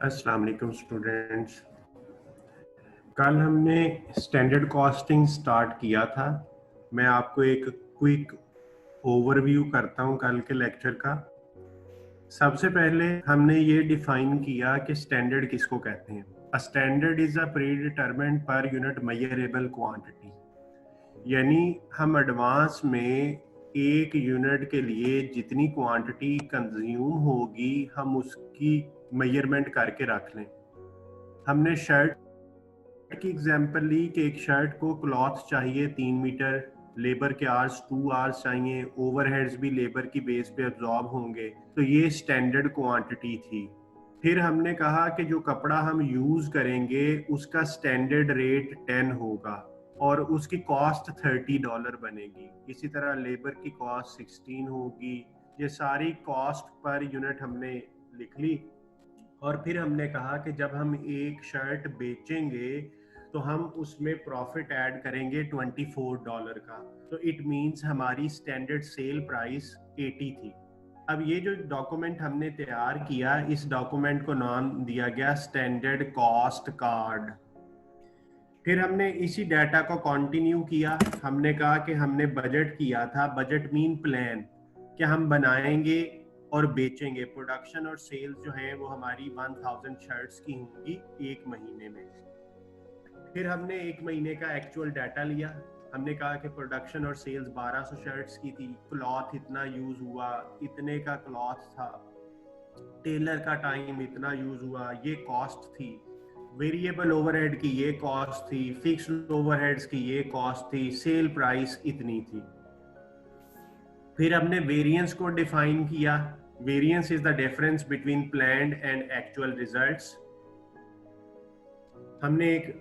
अस्सलाम वालेकुम स्टूडेंट्स। कल हमने स्टैंडर्ड कॉस्टिंग स्टार्ट किया था। मैं आपको एक क्विक ओवरव्यू करता हूं कल के लेक्चर का। सबसे पहले हमने ये डिफाइन किया कि स्टैंडर्ड किसको कहते हैं। A standard is a pre determined per unit measurable quantity, यानी हम एडवांस में एक यूनिट के लिए जितनी क्वांटिटी कंज्यूम होगी हम उसकी मेजरमेंट करके रख लें। हमने शर्ट की एग्जांपल ली कि एक शर्ट को क्लॉथ चाहिए 3 मीटर, लेबर के आवर्स 2 आवर्स चाहिए, ओवरहेड्स भी लेबर की बेस पे अब्जॉर्ब होंगे, तो ये स्टैंडर्ड क्वांटिटी थी। फिर हमने कहा कि जो कपड़ा हम यूज करेंगे उसका स्टैंडर्ड रेट 10 होगा और उसकी कॉस्ट $30 बनेगी। इसी तरह लेबर की कॉस्ट 16 होगी। ये सारी कॉस्ट पर यूनिट हमने लिख ली और फिर हमने कहा कि जब हम एक शर्ट बेचेंगे तो हम उसमें प्रॉफिट ऐड करेंगे $24 का, तो इट मींस हमारी स्टैंडर्ड सेल प्राइस 80 थी। अब ये जो डॉक्यूमेंट हमने तैयार किया, इस डॉक्यूमेंट को नाम दिया गया स्टैंडर्ड कॉस्ट कार्ड। फिर हमने इसी डाटा को कंटिन्यू किया। हमने कहा कि हमने बजट किया था, बजट मीन प्लान, कि हम बनाएंगे और बेचेंगे। प्रोडक्शन और सेल्स जो है वो हमारी 1000 शर्ट्स की होंगी एक महीने में। फिर हमने एक महीने का एक्चुअल डाटा लिया। हमने कहा कि प्रोडक्शन और सेल्स 1200 शर्ट्स की थी, क्लॉथ इतना यूज हुआ, इतने का क्लॉथ था, टेलर का टाइम इतना यूज हुआ, ये कॉस्ट थी, वेरिएबल ओवरहेड की ये कॉस्ट थी, फिक्स्ड ओवरहेड्स की ये कॉस्ट थी, सेल प्राइस इतनी थी। फिर हमने वेरिएंस को डिफाइन किया। Variance is the difference between planned and actual results. हमने एक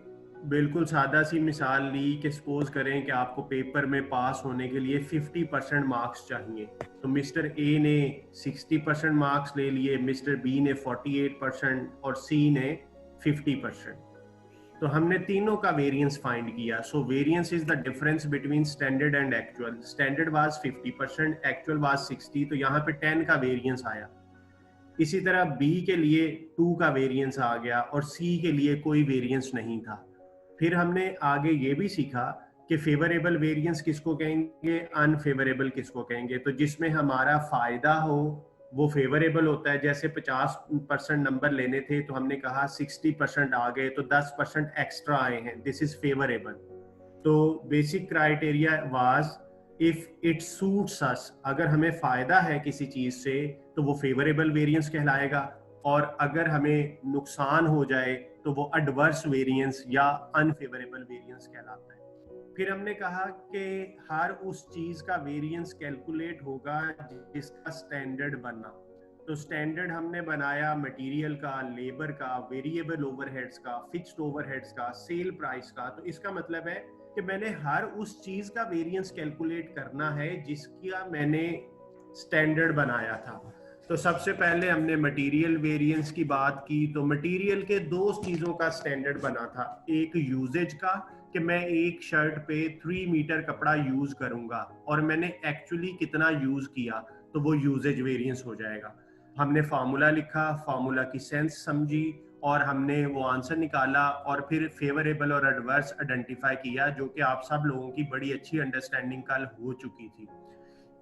बिल्कुल सादा सी मिसाल ली कि सपोज करें कि आपको पेपर में पास होने के लिए 50% मार्क्स चाहिए, तो मिस्टर ए ने 60% मार्क्स ले लिए, मिस्टर बी ने 48% और सी ने 50%। तो हमने तीनों का वेरिएंस फाइंड किया। So variance is the difference between standard and actual. Standard was 50%, actual was 60, तो यहाँ पे 10 का वेरिएंस आया। इसी तरह बी के लिए 2 का वेरिएंस आ गया और सी के लिए कोई वेरिएंस नहीं था। फिर हमने आगे ये भी सीखा कि फेवरेबल वेरिएंस किसको कहेंगे, अनफेवरेबल किसको कहेंगे। तो जिसमें हमारा फायदा हो वो फेवरेबल होता है। जैसे 50% नंबर लेने थे तो हमने कहा 60% आ गए तो 10% एक्स्ट्रा आए हैं, दिस इज फेवरेबल। तो basic criteria was if it suits us, अगर हमें फायदा है किसी चीज से तो वो फेवरेबल वेरिएंस कहलाएगा, और अगर हमें नुकसान हो जाए तो वो एडवर्स वेरिएंस या अनफेवरेबल वेरिएंस कहलाता है। फिर हमने कहा कि हर उस चीज का वेरिएंस कैलकुलेट होगा जिसका स्टैंडर्ड बना। तो स्टैंडर्ड हमने बनाया मटेरियल का, लेबर का, वेरिएबल ओवरहेड्स का, फिक्स्ड ओवरहेड्स का, सेल प्राइस का। तो इसका मतलब है कि मैंने हर उस चीज का वेरिएंस कैलकुलेट करना है जिसका मैंने स्टैंडर्ड बनाया था। तो सबसे पहले हमने मटेरियल वेरिएंस की बात की। तो मटेरियल के दो चीजों का स्टैंडर्ड बना था, एक यूजेज का कि मैं एक शर्ट पे 3 मीटर कपड़ा यूज करूंगा और मैंने एक्चुअली कितना यूज किया, तो वो यूजेज वेरिएंस हो जाएगा। हमने फार्मूला लिखा, फार्मूला की सेंस समझी और हमने वो आंसर निकाला और फिर फेवरेबल और एडवर्स आइडेंटिफाई किया, जो कि आप सब लोगों की बड़ी अच्छी अंडरस्टैंडिंग कल हो चुकी थी।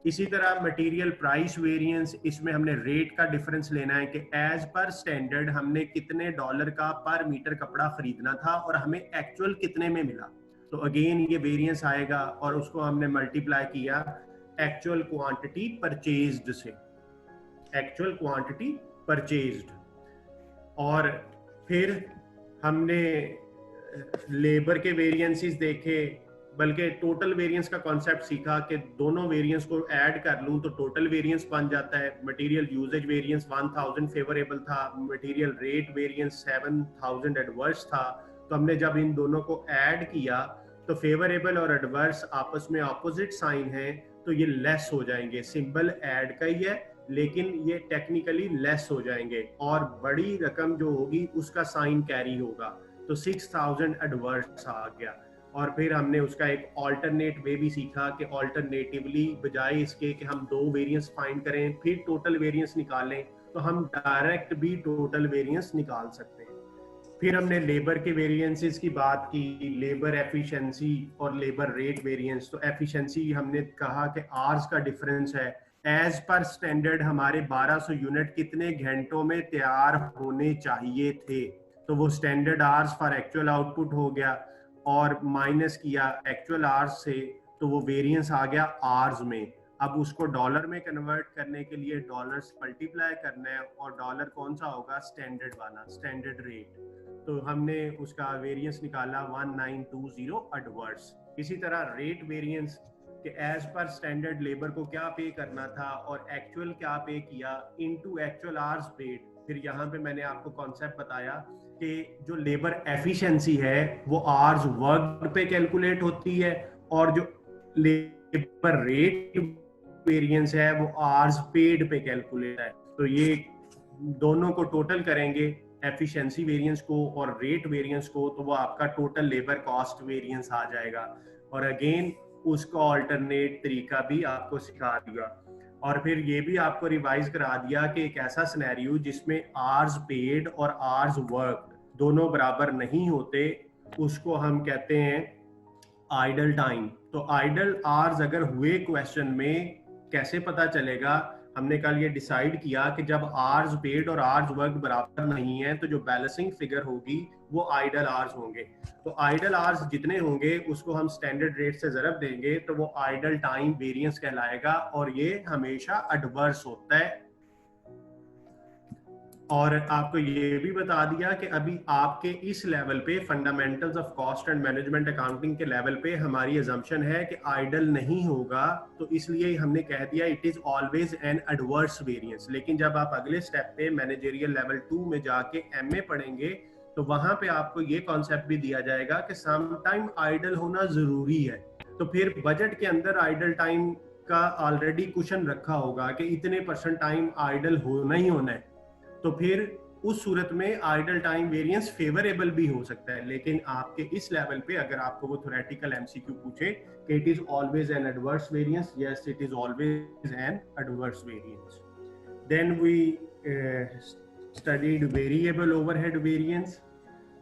इसी तरह मटेरियल प्राइस वेरिएंस, इसमें हमने रेट का डिफरेंस लेना है कि एज पर स्टैंडर्ड हमने कितने डॉलर का पर मीटर कपड़ा खरीदना था और हमें एक्चुअल कितने में मिला। तो अगेन ये वेरिएंस आएगा और उसको हमने मल्टीप्लाई किया एक्चुअल क्वांटिटी परचेज्ड से, एक्चुअल क्वांटिटी परचेज्ड। और फिर हमने लेबर के वेरिएंसेस देखे, बल्कि टोटल वेरिएंस का कॉन्सेप्ट सीखा कि दोनों वेरिएंस को ऐड कर लूं तो टोटल वेरिएंस बन जाता है। मटेरियल यूजेज वेरिएंस 1000 फेवरेबल था, मटेरियल रेट वेरिएंस 7000 एडवर्स था। तो हमने जब इन दोनों को ऐड किया तो फेवरेबल और एडवर्स आपस में ऑपोजिट साइन है, तो ये लेस हो जाएंगे। सिंबल ऐड का ही है लेकिन ये टेक्निकली लेस हो जाएंगे और बड़ी रकम जो होगी उसका साइन कैरी होगा। तो 6000 एडवर्स आ गया। और फिर हमने उसका एक ऑल्टरनेट वे भी सीखा कि ऑल्टरनेटिवली बजाय इसके कि हम दो वेरिएंस फाइंड करें फिर टोटल वेरिएंस निकालें, तो हम डायरेक्ट भी टोटल वेरिएंस निकाल सकते हैं। फिर हमने लेबर के वेरिएंसेस की बात की, लेबर एफिशिएंसी और लेबर रेट वेरिएंस। तो एफिशिएंसी हमने कहा कि आवर्स का डिफरेंस है, एज पर स्टैंडर्ड हमारे 1200 यूनिट कितने घंटों में तैयार होने चाहिए थे, तो वो standard hours for actual output हो गया, और माइनस किया एक्चुअल आवर्स से, तो वो वेरिएंस आ गया आवर्स में। अब उसको डॉलर में कन्वर्ट करने के लिए डॉलर से मल्टीप्लाई करना है, और डॉलर कौन सा होगा, स्टैंडर्ड वाला, स्टैंडर्ड रेट। तो हमने उसका वेरिएंस निकाला 1920 एडवर्स। इसी तरह रेट वेरिएंस कि एज पर स्टैंडर्ड लेबर को क्या पे करना था और एक्चुअल क्या पे किया इनटू एक्चुअल आवर्स पेड। फिर यहाँ पे मैंने आपको कॉन्सेप्ट बताया कि जो लेबर एफिशिएंसी है वो आवर्स वर्क पे कैलकुलेट होती है, और जो लेबर रेट वेरिएंस है वो आवर्स पेड पे कैलकुलेट है। तो ये दोनों को टोटल करेंगे, एफिशिएंसी वेरिएंस को और रेट वेरिएंस को, तो वो आपका टोटल लेबर कॉस्ट वेरिएंस आ जाएगा। और अगेन उसका ऑल्टरनेट तरीका भी आपको सिखा दिया, और फिर ये भी आपको रिवाइज करा दिया कि एक ऐसा सिनेरियो जिसमें आवर्स पेड और आवर्स वर्क दोनों बराबर नहीं होते, उसको हम कहते हैं आइडल टाइम। तो आइडल आवर्स अगर हुए क्वेश्चन में कैसे पता चलेगा, हमने कल ये डिसाइड किया कि जब आवर्स पेड और आवर्स वर्क बराबर नहीं है तो जो बैलेंसिंग फिगर होगी वो आइडल आवर्स होंगे। तो आइडल आवर्स जितने होंगे उसको हम स्टैंडर्ड रेट से ज़रब देंगे तो वो आइडल टाइम वेरिएंस कहलाएगा, और ये हमेशा एडवर्स होता है। और आपको ये भी बता दिया कि अभी आपके इस लेवल पे fundamentals of cost and management accounting के लेवल पे हमारी अजम्पशन है कि आइडल नहीं होगा, तो इसलिए हमने कह दिया it is always an adverse variance. लेकिन जब आप अगले स्टेप पे मैनेजरियल लेवल 2 में जाके एमए पढ़ेंगे तो वहां पे आपको ये कॉन्सेप्ट भी दिया जाएगा कि सम टाइम आइडल होना जरूरी है। तो फिर बजट के अंदर आइडल टाइम का ऑलरेडी कुशन रखा होगा कि इतने % टाइम आइडल होना ही होना है, तो फिर उस सूरत में आइडल टाइम वेरिएंस फेवरेबल भी हो सकता है। लेकिन आपके इस लेवल पे अगर आपको वो थ्योरेटिकल एमसीक्यू पूछे कि it is always an adverse variance, yes it is always an adverse variance. Then we studied variable overhead variance.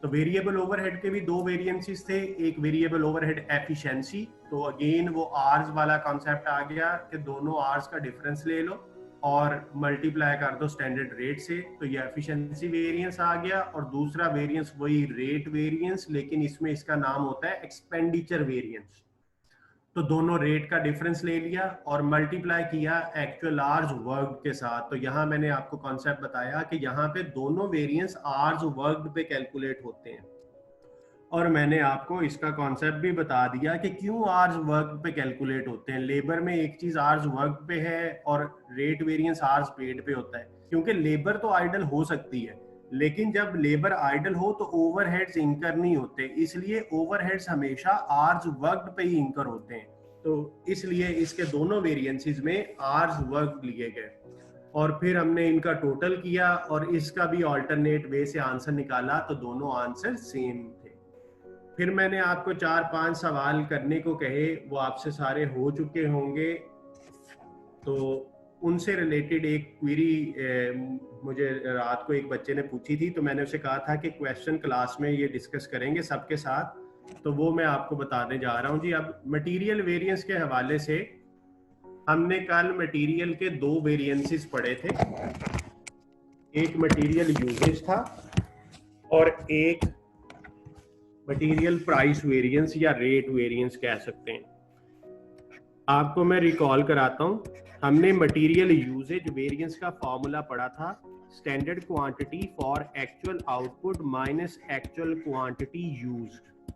तो वेरिएबल ओवरहेड के भी दो वेरिएंसेस थे, एक वेरिएबल ओवरहेड एफिशिएंसी, तो अगेन वो आर्स वाला कॉन्सेप्ट आ गया कि दोनों आर्स का डिफरेंस ले लो और मल्टीप्लाई कर दो स्टैंडर्ड रेट से, तो ये एफिशिएंसी वेरिएंस आ गया। और दूसरा वेरिएंस वही रेट वेरिएंस, लेकिन इसमें इसका नाम होता है एक्सपेंडिचर वेरिएंस। तो दोनों रेट का डिफरेंस ले लिया और मल्टीप्लाई किया एक्चुअल आवर्स वर्क के साथ। तो यहाँ मैंने आपको कॉन्सेप्ट बताया कि यहाँ पे दोनों वेरिएंस आवर्स वर्क पे कैलकुलेट होते हैं, और मैंने आपको इसका कॉन्सेप्ट भी बता दिया कि क्यों आवर्स वर्क पे कैलकुलेट होते हैं। लेबर में एक चीज आवर्स वर्क पे है और रेट वेरिएंस आवर्स पेड पे होता है, क्योंकि लेबर तो आइडल हो सकती है, लेकिन जब लेबर आइडल हो तो ओवरहेड्स इंकर नहीं होते, इसलिए ओवरहेड्स हमेशा आवर्स वर्क पे ही इंकर होते हैं। तो इसलिए इसके दोनों वेरिएंसेस में आवर्स वर्क लिए गए, और फिर हमने इनका टोटल किया और इसका भी ऑल्टरनेट वे से आंसर निकाला, तो दोनों आंसर सेम थे। फिर मैंने आपको 4-5 सवाल करने को कहे, वो आपसे सारे हो चुके होंगे, तो उनसे रिलेटेड एक क्वेरी मुझे रात को एक बच्चे ने पूछी थी, तो मैंने उसे कहा था कि क्वेश्चन क्लास में ये डिस्कस करेंगे सबके साथ, तो वो मैं आपको बताने जा रहा हूँ जी। अब मटेरियल वेरिएंस के हवाले से हमने कल मटेरियल के दो वेरिएंसेस पढ़े थे, एक मटेरियल यूजेज था और एक मटेरियल प्राइस वेरिएंस या रेट वेरिएंस कह सकते हैं। आपको मैं रिकॉल कराता हूं, हमने मटेरियल यूजेज वेरिएंस का फॉर्मूला पढ़ा था, standard quantity for actual output minus actual quantity used.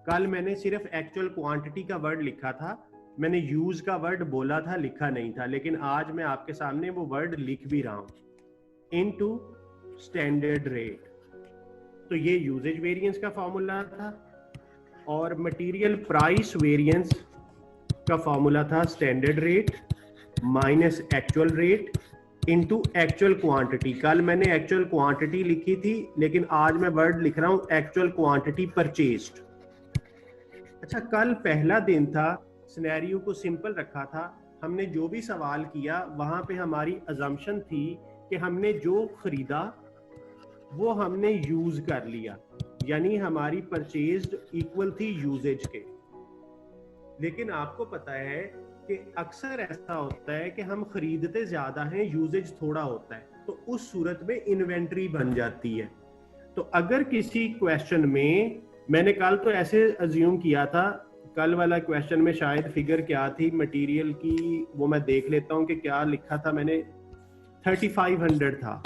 कल मैंने सिर्फ एक्चुअल क्वांटिटी का वर्ड लिखा था, मैंने यूज का वर्ड बोला था, लिखा नहीं था, लेकिन आज मैं आपके सामने वो वर्ड लिख भी रहा हूं, इनटू स्टैंडर्ड रेट। तो ये यूजेज वेरिएंस का फॉर्मूला था, और मटेरियल प्राइस वेरिएंस का फॉर्मूला था standard rate minus actual rate into actual quantity. कल मैंने एक्चुअल क्वांटिटी लिखी थी, लेकिन आज मैं वर्ड लिख रहा हूं एक्चुअल क्वांटिटी परचेज्ड। अच्छा, कल पहला दिन था, सिनेरियो को सिंपल रखा था, हमने जो भी सवाल किया वहां पे हमारी अजम्पशन थी कि हमने जो खरीदा वो हमने यूज कर लिया, यानी हमारी परचेज्ड इक्वल थी यूजेज के। लेकिन आपको पता है कि अक्सर ऐसा होता है कि हम खरीदते ज्यादा हैं, यूजेज थोड़ा होता है, तो उस सूरत में इन्वेंट्री बन जाती है। तो अगर किसी क्वेश्चन में, मैंने कल तो ऐसे अज्यूम किया था, कल वाला क्वेश्चन में शायद फिगर क्या थी मटेरियल की, वो मैं देख लेता हूं कि क्या लिखा था मैंने, 3500 था,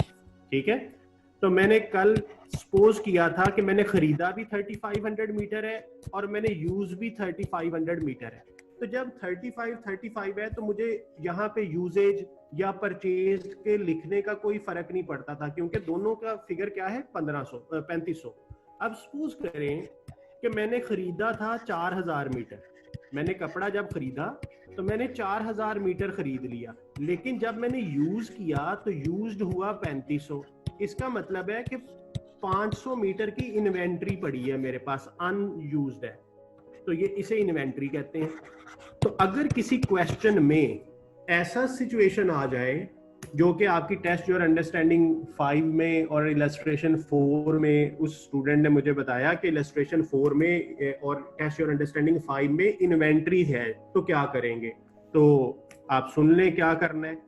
ठीक है। तो मैंने कल सपोज किया था कि मैंने खरीदा भी 3500 मीटर है और मैंने यूज भी 3500 मीटर है। तो जब 35 है तो मुझे यहाँ पे यूजेज या परचेज के लिखने का कोई फर्क नहीं पड़ता था, क्योंकि दोनों का फिगर क्या है, 3500। अब सपोज करें कि मैंने खरीदा था 4000 मीटर, मैंने कपड़ा जब खरीदा तो मैंने 4000 मीटर खरीद लिया, लेकिन जब मैंने यूज किया तो यूज्ड हुआ 3500। इसका मतलब है कि 500 मीटर की इन्वेंट्री पड़ी है मेरे पास, अनयूज्ड है, तो ये इसे इन्वेंट्री कहते हैं। तो अगर किसी क्वेश्चन में ऐसा सिचुएशन आ जाए जो कि आपकी टेस्ट योर अंडरस्टैंडिंग 5 में और इलस्ट्रेशन 4 में, उस स्टूडेंट ने मुझे बताया कि इलस्ट्रेशन 4 में और टेस्ट योर अंडरस्टैंडिंग 5 में इन्वेंट्री है, तो क्या करेंगे? तो आप सुन लें क्या करना है।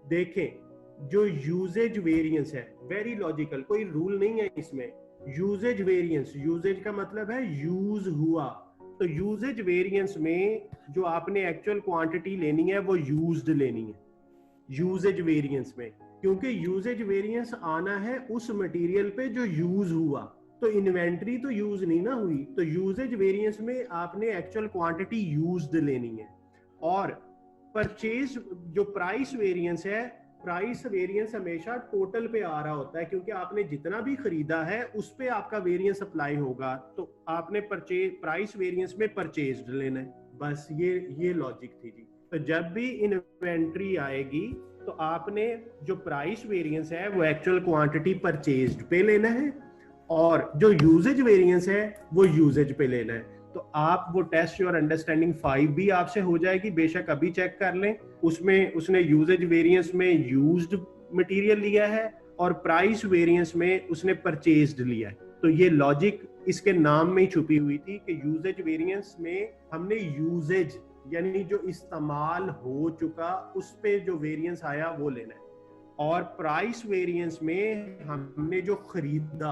देखें, जो यूजेज वेरिएंस है, वेरी लॉजिकल, कोई रूल नहीं है इसमें। यूजेज वेरिएंस, यूजेज का मतलब है यूज हुआ, तो यूजेज वेरिएंस में जो आपने एक्चुअल क्वांटिटी लेनी है वो यूज्ड लेनी है यूजेज वेरिएंस में, क्योंकि यूजेज वेरिएंस आना है उस मटेरियल पे जो यूज हुआ, तो इन्वेंट्री तो यूज नहीं ना हुई, तो यूजेज वेरिएंस में आपने एक्चुअल क्वांटिटी यूज्ड लेनी है। और परचेज जो प्राइस वेरिएंस है, प्राइस वेरिएंस हमेशा टोटल पे आ रहा होता है, क्योंकि आपने जितना भी खरीदा है उस पे आपका वेरिएंस अप्लाई होगा, तो आपने प्राइस वेरिएंस में परचेज्ड लेना है। बस ये लॉजिक थी जी। तो जब भी इन्वेंट्री आएगी तो आपने जो प्राइस वेरिएंस है वो एक्चुअल क्वांटिटी परचेज्ड पे लेना है, और जो यूजेज वेरिएंस है वो यूजेज पे लेना है। तो आप वो टेस्ट योर अंडरस्टैंडिंग 5 भी आपसे हो जाएगी, बेशक अभी चेक कर लें, उसमें उसने यूजेज वेरिएंस में यूज्ड मटेरियल लिया है और प्राइस वेरिएंस में उसने परचेज्ड लिया है। तो ये लॉजिक इसके नाम में ही छुपी हुई थी कि यूजेज वेरिएंस में हमने यूजेज यानी जो इस्तेमाल हो चुका उस पे जो वेरिएंस आया वो लेना है, और प्राइस वेरिएंस में हमने जो खरीदा,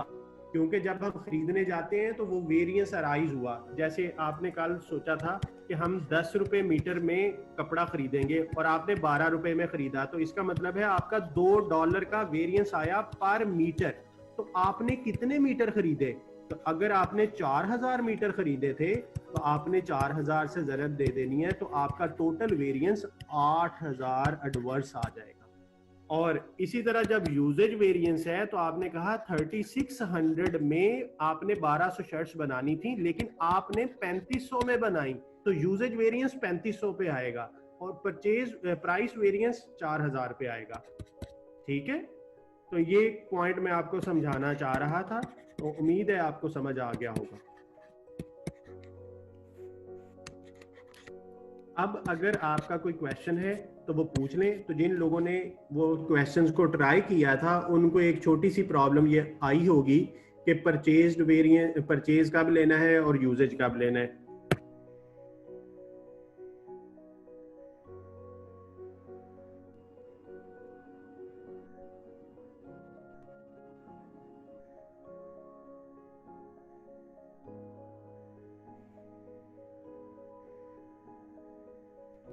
क्योंकि जब हम खरीदने जाते हैं तो वो वेरिएंस अराइज हुआ। जैसे आपने कल सोचा था कि हम 10 रुपए मीटर में कपड़ा खरीदेंगे और आपने 12 रुपए में खरीदा, तो इसका मतलब है आपका $2 का वेरिएंस आया पर मीटर। तो आपने कितने मीटर खरीदे? तो अगर आपने 4000 मीटर खरीदे थे तो आपने 4000 से ज़रब दे देनी है, तो आपका टोटल वेरिएंस 8000 एडवर्स आ जाएगा। और इसी तरह जब यूजेज वेरिएंस है तो आपने कहा 3600 में आपने 1200 शर्ट्स बनानी थी, लेकिन आपने 3500 में बनाई, तो यूजेज वेरिएंस 3500 पे आएगा और परचेज प्राइस वेरिएंस 4000 पे आएगा। ठीक है, तो ये पॉइंट मैं आपको समझाना चाह रहा था, तो उम्मीद है आपको समझ आ गया होगा। अब अगर आपका कोई क्वेश्चन है तो वो पूछ लें। तो जिन लोगों ने वो क्वेश्चंस को ट्राई किया था उनको एक छोटी सी प्रॉब्लम ये आई होगी कि परचेज्ड वेरिएंस, परचेज कब लेना है और यूजेज कब लेना है।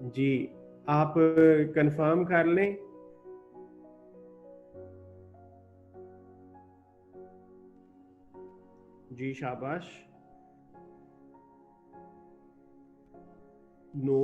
जी, आप कंफर्म कर लें। जी शाबाश। नो,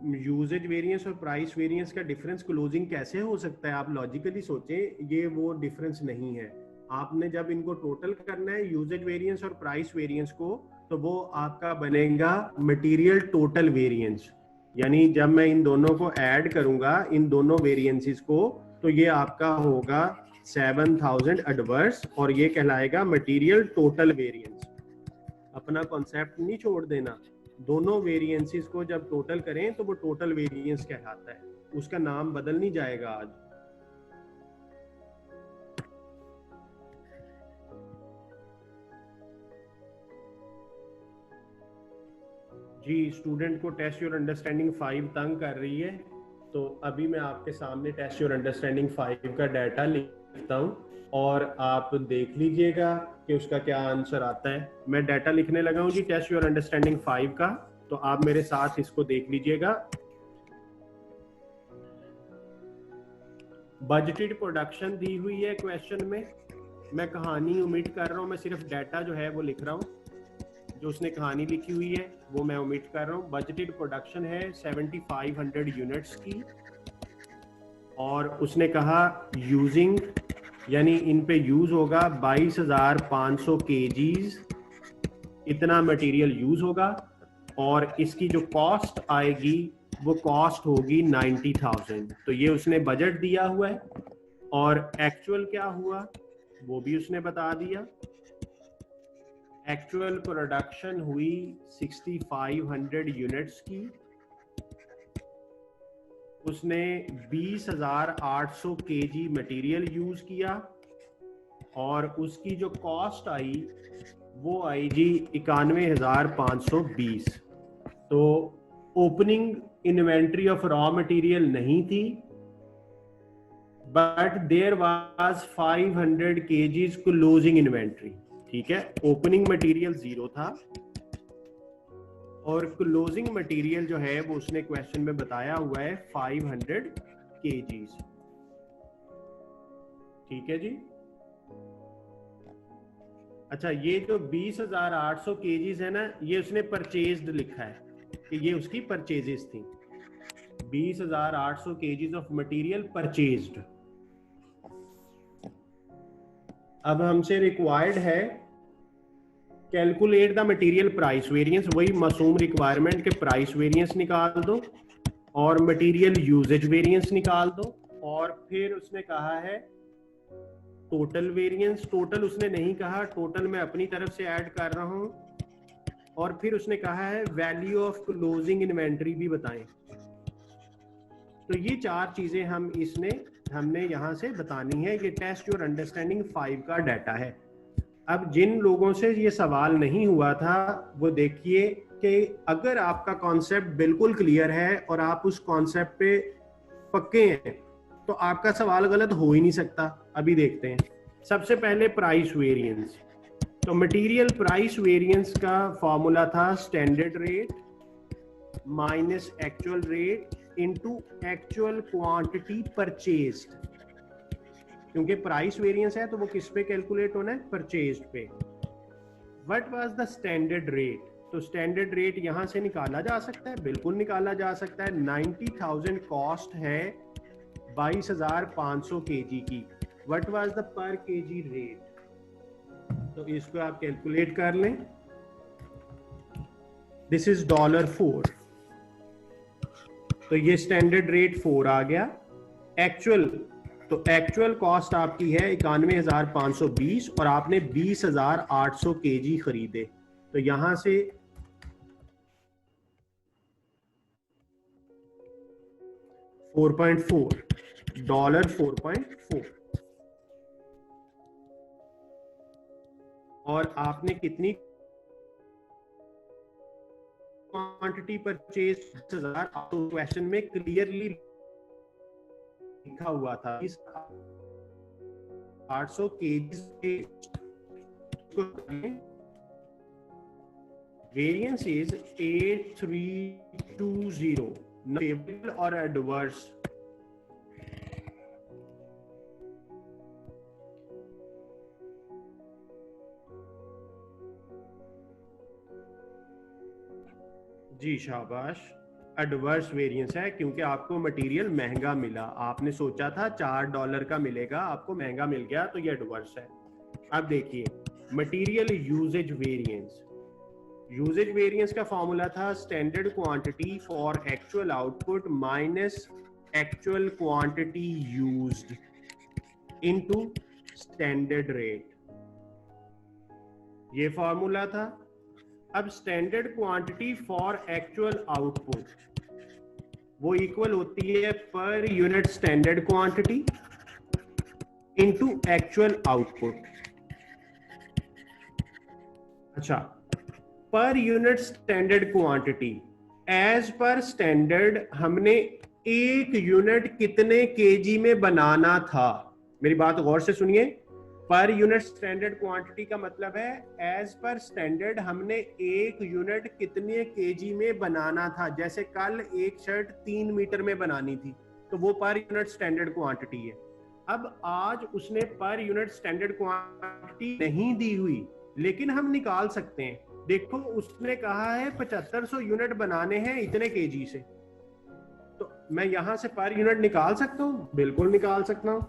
यूजेज वेरिएंस और प्राइस वेरिएंस का डिफरेंस क्लोजिंग कैसे हो सकता है? आप लॉजिकली सोचें, ये वो डिफरेंस नहीं है। आपने जब इनको टोटल करना है यूजेज वेरिएंस और प्राइस वेरिएंस को, तो वो आपका बनेगा मटेरियल टोटल वेरिएंस। यानी जब मैं इन दोनों को ऐड करूंगा, इन दोनों वेरिएंसेस को, तो ये आपका होगा 7000 एडवर्स और ये कहलाएगा मटेरियल टोटल वेरिएंस। अपना कॉन्सेप्ट नहीं छोड़ देना। दोनों वेरिएंसेस को जब टोटल करें तो वो टोटल वेरिएंस कहलाता है, उसका नाम बदल नहीं जाएगा आज। जी, स्टूडेंट को टेस्ट योर अंडरस्टैंडिंग 5 तंग कर रही है, तो अभी मैं आपके सामने टेस्ट योर अंडरस्टैंडिंग 5 का डाटा लिखता हूँ और आप देख लीजिएगा कि उसका क्या आंसर आता है। मैं डाटा लिखने लगा हूँ जी टेस्ट योर अंडरस्टैंडिंग 5 का, तो आप मेरे साथ इसको देख लीजिएगा। बजटेड प्रोडक्शन दी हुई है क्वेश्चन में, मैं कहानी ओमिट कर रहा हूँ, मैं सिर्फ डाटा जो है वो लिख रहा हूँ। जो उसने कहानी लिखी हुई है वो मैं ओमिट कर रहा हूँ। बजटेड प्रोडक्शन है 7500 यूनिट्स की, और उसने कहा यूजिंग, यानी इन पे यूज होगा 22,500 केजीज, इतना मटेरियल यूज होगा, और इसकी जो कॉस्ट आएगी वो कॉस्ट होगी 90,000। तो ये उसने बजट दिया हुआ है, और एक्चुअल क्या हुआ वो भी उसने बता दिया। एक्चुअल प्रोडक्शन हुई 6500 यूनिट्स की, उसने 20,800 केजी मटेरियल यूज किया, और उसकी जो कॉस्ट आई वो आई जी 91,520। तो opening inventory of raw material नहीं थी, but there was 500 KGs closing inventory. ठीक है, ओपनिंग मटेरियल 0 था, और क्लोजिंग मटेरियल जो है वो उसने क्वेश्चन में बताया हुआ है 500 केजीज। ठीक है जी। अच्छा, ये जो 20,800 केजीज है ना, ये उसने परचेज्ड लिखा है कि ये उसकी परचेजेस थी। 20,800 केजीज ऑफ मटेरियल परचेज्ड। अब हमसे रिक्वायर्ड है calculate the material price variance, वही मासूम रिक्वायरमेंट के प्राइस वेरिएंस निकाल दो और मटेरियल यूजेज वेरिएंस निकाल दो, और फिर उसने कहा है टोटल वेरिएंस। टोटल उसने नहीं कहा, टोटल मैं अपनी तरफ से ऐड कर रहा हूं, और फिर उसने कहा है वैल्यू ऑफ क्लोजिंग इन्वेंट्री भी बताएं। तो ये 4 चीजें हमने यहां से बतानी है। ये टेस्ट योर अंडरस्टैंडिंग 5 का डाटा है। अब जिन लोगों से ये सवाल नहीं हुआ था वो देखिए कि अगर आपका कॉन्सेप्ट बिल्कुल क्लियर है और आप उस कॉन्सेप्ट पे पक्के हैं तो आपका सवाल गलत हो ही नहीं सकता। अभी देखते हैं। सबसे पहले प्राइस वेरिएंस। तो मटेरियल प्राइस वेरिएंस का फॉर्मूला था standard rate minus actual rate into actual quantity purchased. क्योंकि प्राइस वेरिएंस है तो वो किस पे कैलकुलेट होना है? परचेज्ड पे। What was the standard rate? तो स्टैंडर्ड रेट यहां से निकाला जा सकता है, बिल्कुल निकाला जा सकता है। 90,000 कॉस्ट है 22,500 केजी की। व्हाट वाज द पर केजी रेट? तो इसको आप कैलकुलेट कर लें। This is $4। तो ये स्टैंडर्ड रेट 4 आ गया। एक्चुअल, तो एक्चुअल कॉस्ट आपकी है 91,520 और आपने 20,800 केजी खरीदे। तो यहां से $4.4 और आपने कितनी क्वांटिटी परचेज? 10,000। तो क्वेश्चन में क्लियरली लिखा हुआ था 800 केजी। Variance is 8320। फेवरेबल और एडवर्स? जी शाबाश, एडवर्स वेरिएंस है क्योंकि आपको मटेरियल महंगा मिला। आपने सोचा था $4 का मिलेगा, आपको महंगा मिल गया, तो ये एडवर्स है। अब देखिए material usage variance. Usage variance का फॉर्मूला था standard quantity for actual output minus actual quantity used into standard rate. ये फॉर्मूला था। अब standard quantity for actual output वो इक्वल होती है per unit standard quantity into actual output. अच्छा, per unit standard quantity, as per standard हमने एक unit कितने केजी में बनाना था। मेरी बात गौर से सुनिए, पर यूनिट स्टैंडर्ड क्वांटिटी का मतलब है एज पर स्टैंडर्ड हमने एक यूनिट कितने केजी में बनाना था। जैसे कल एक शर्ट 3 मीटर में बनानी थी तो वो पर यूनिट स्टैंडर्ड क्वांटिटी है। अब आज उसने पर यूनिट स्टैंडर्ड क्वांटिटी नहीं दी हुई, लेकिन हम निकाल सकते हैं। देखो उसने कहा है 7500 यूनिट बनाने हैं इतने केजी से, तो मैं यहां से पर यूनिट निकाल सकता हूं, बिल्कुल निकाल सकता हूं।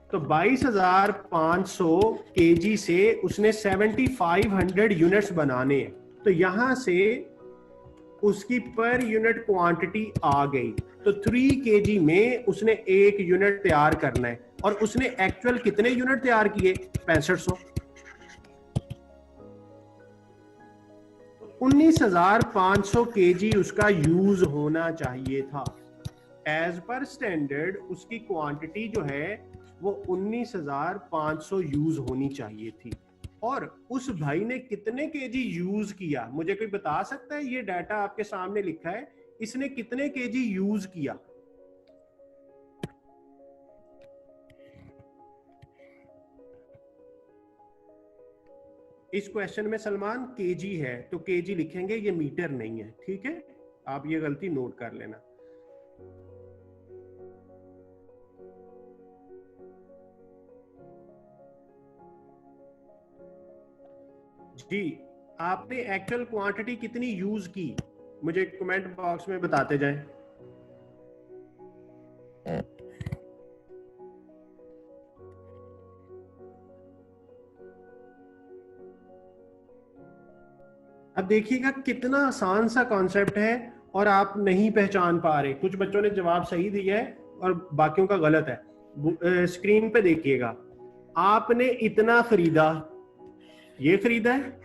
तो 22,500 केजी से उसने 7,500 यूनिट्स बनाने हैं, तो यहां से उसकी पर यूनिट क्वांटिटी आ गई। तो 3 केजी में उसने एक यूनिट तैयार करना है, और उसने एक्चुअल कितने यूनिट तैयार किए? 6500। 19,500 केजी उसका यूज होना चाहिए था। एज पर स्टैंडर्ड उसकी क्वांटिटी जो है वो 19,500 यूज होनी चाहिए थी। और उस भाई ने कितने केजी यूज किया? मुझे कोई बता सकता है? ये डाटा आपके सामने लिखा है, इसने कितने केजी यूज किया? इस क्वेश्चन में सलमान केजी है तो केजी लिखेंगे, ये मीटर नहीं है, ठीक है? आप ये गलती नोट कर लेना। जी, आपने एक्चुअल क्वांटिटी कितनी यूज की, मुझे कमेंट बॉक्स में बताते जाएं। अब देखिएगा कितना आसान सा कॉन्सेप्ट है और आप नहीं पहचान पा रहे। कुछ बच्चों ने जवाब सही दिया है और बाकियों का गलत है। स्क्रीन पे देखिएगा, आपने इतना खरीदा, ये खरीदा है,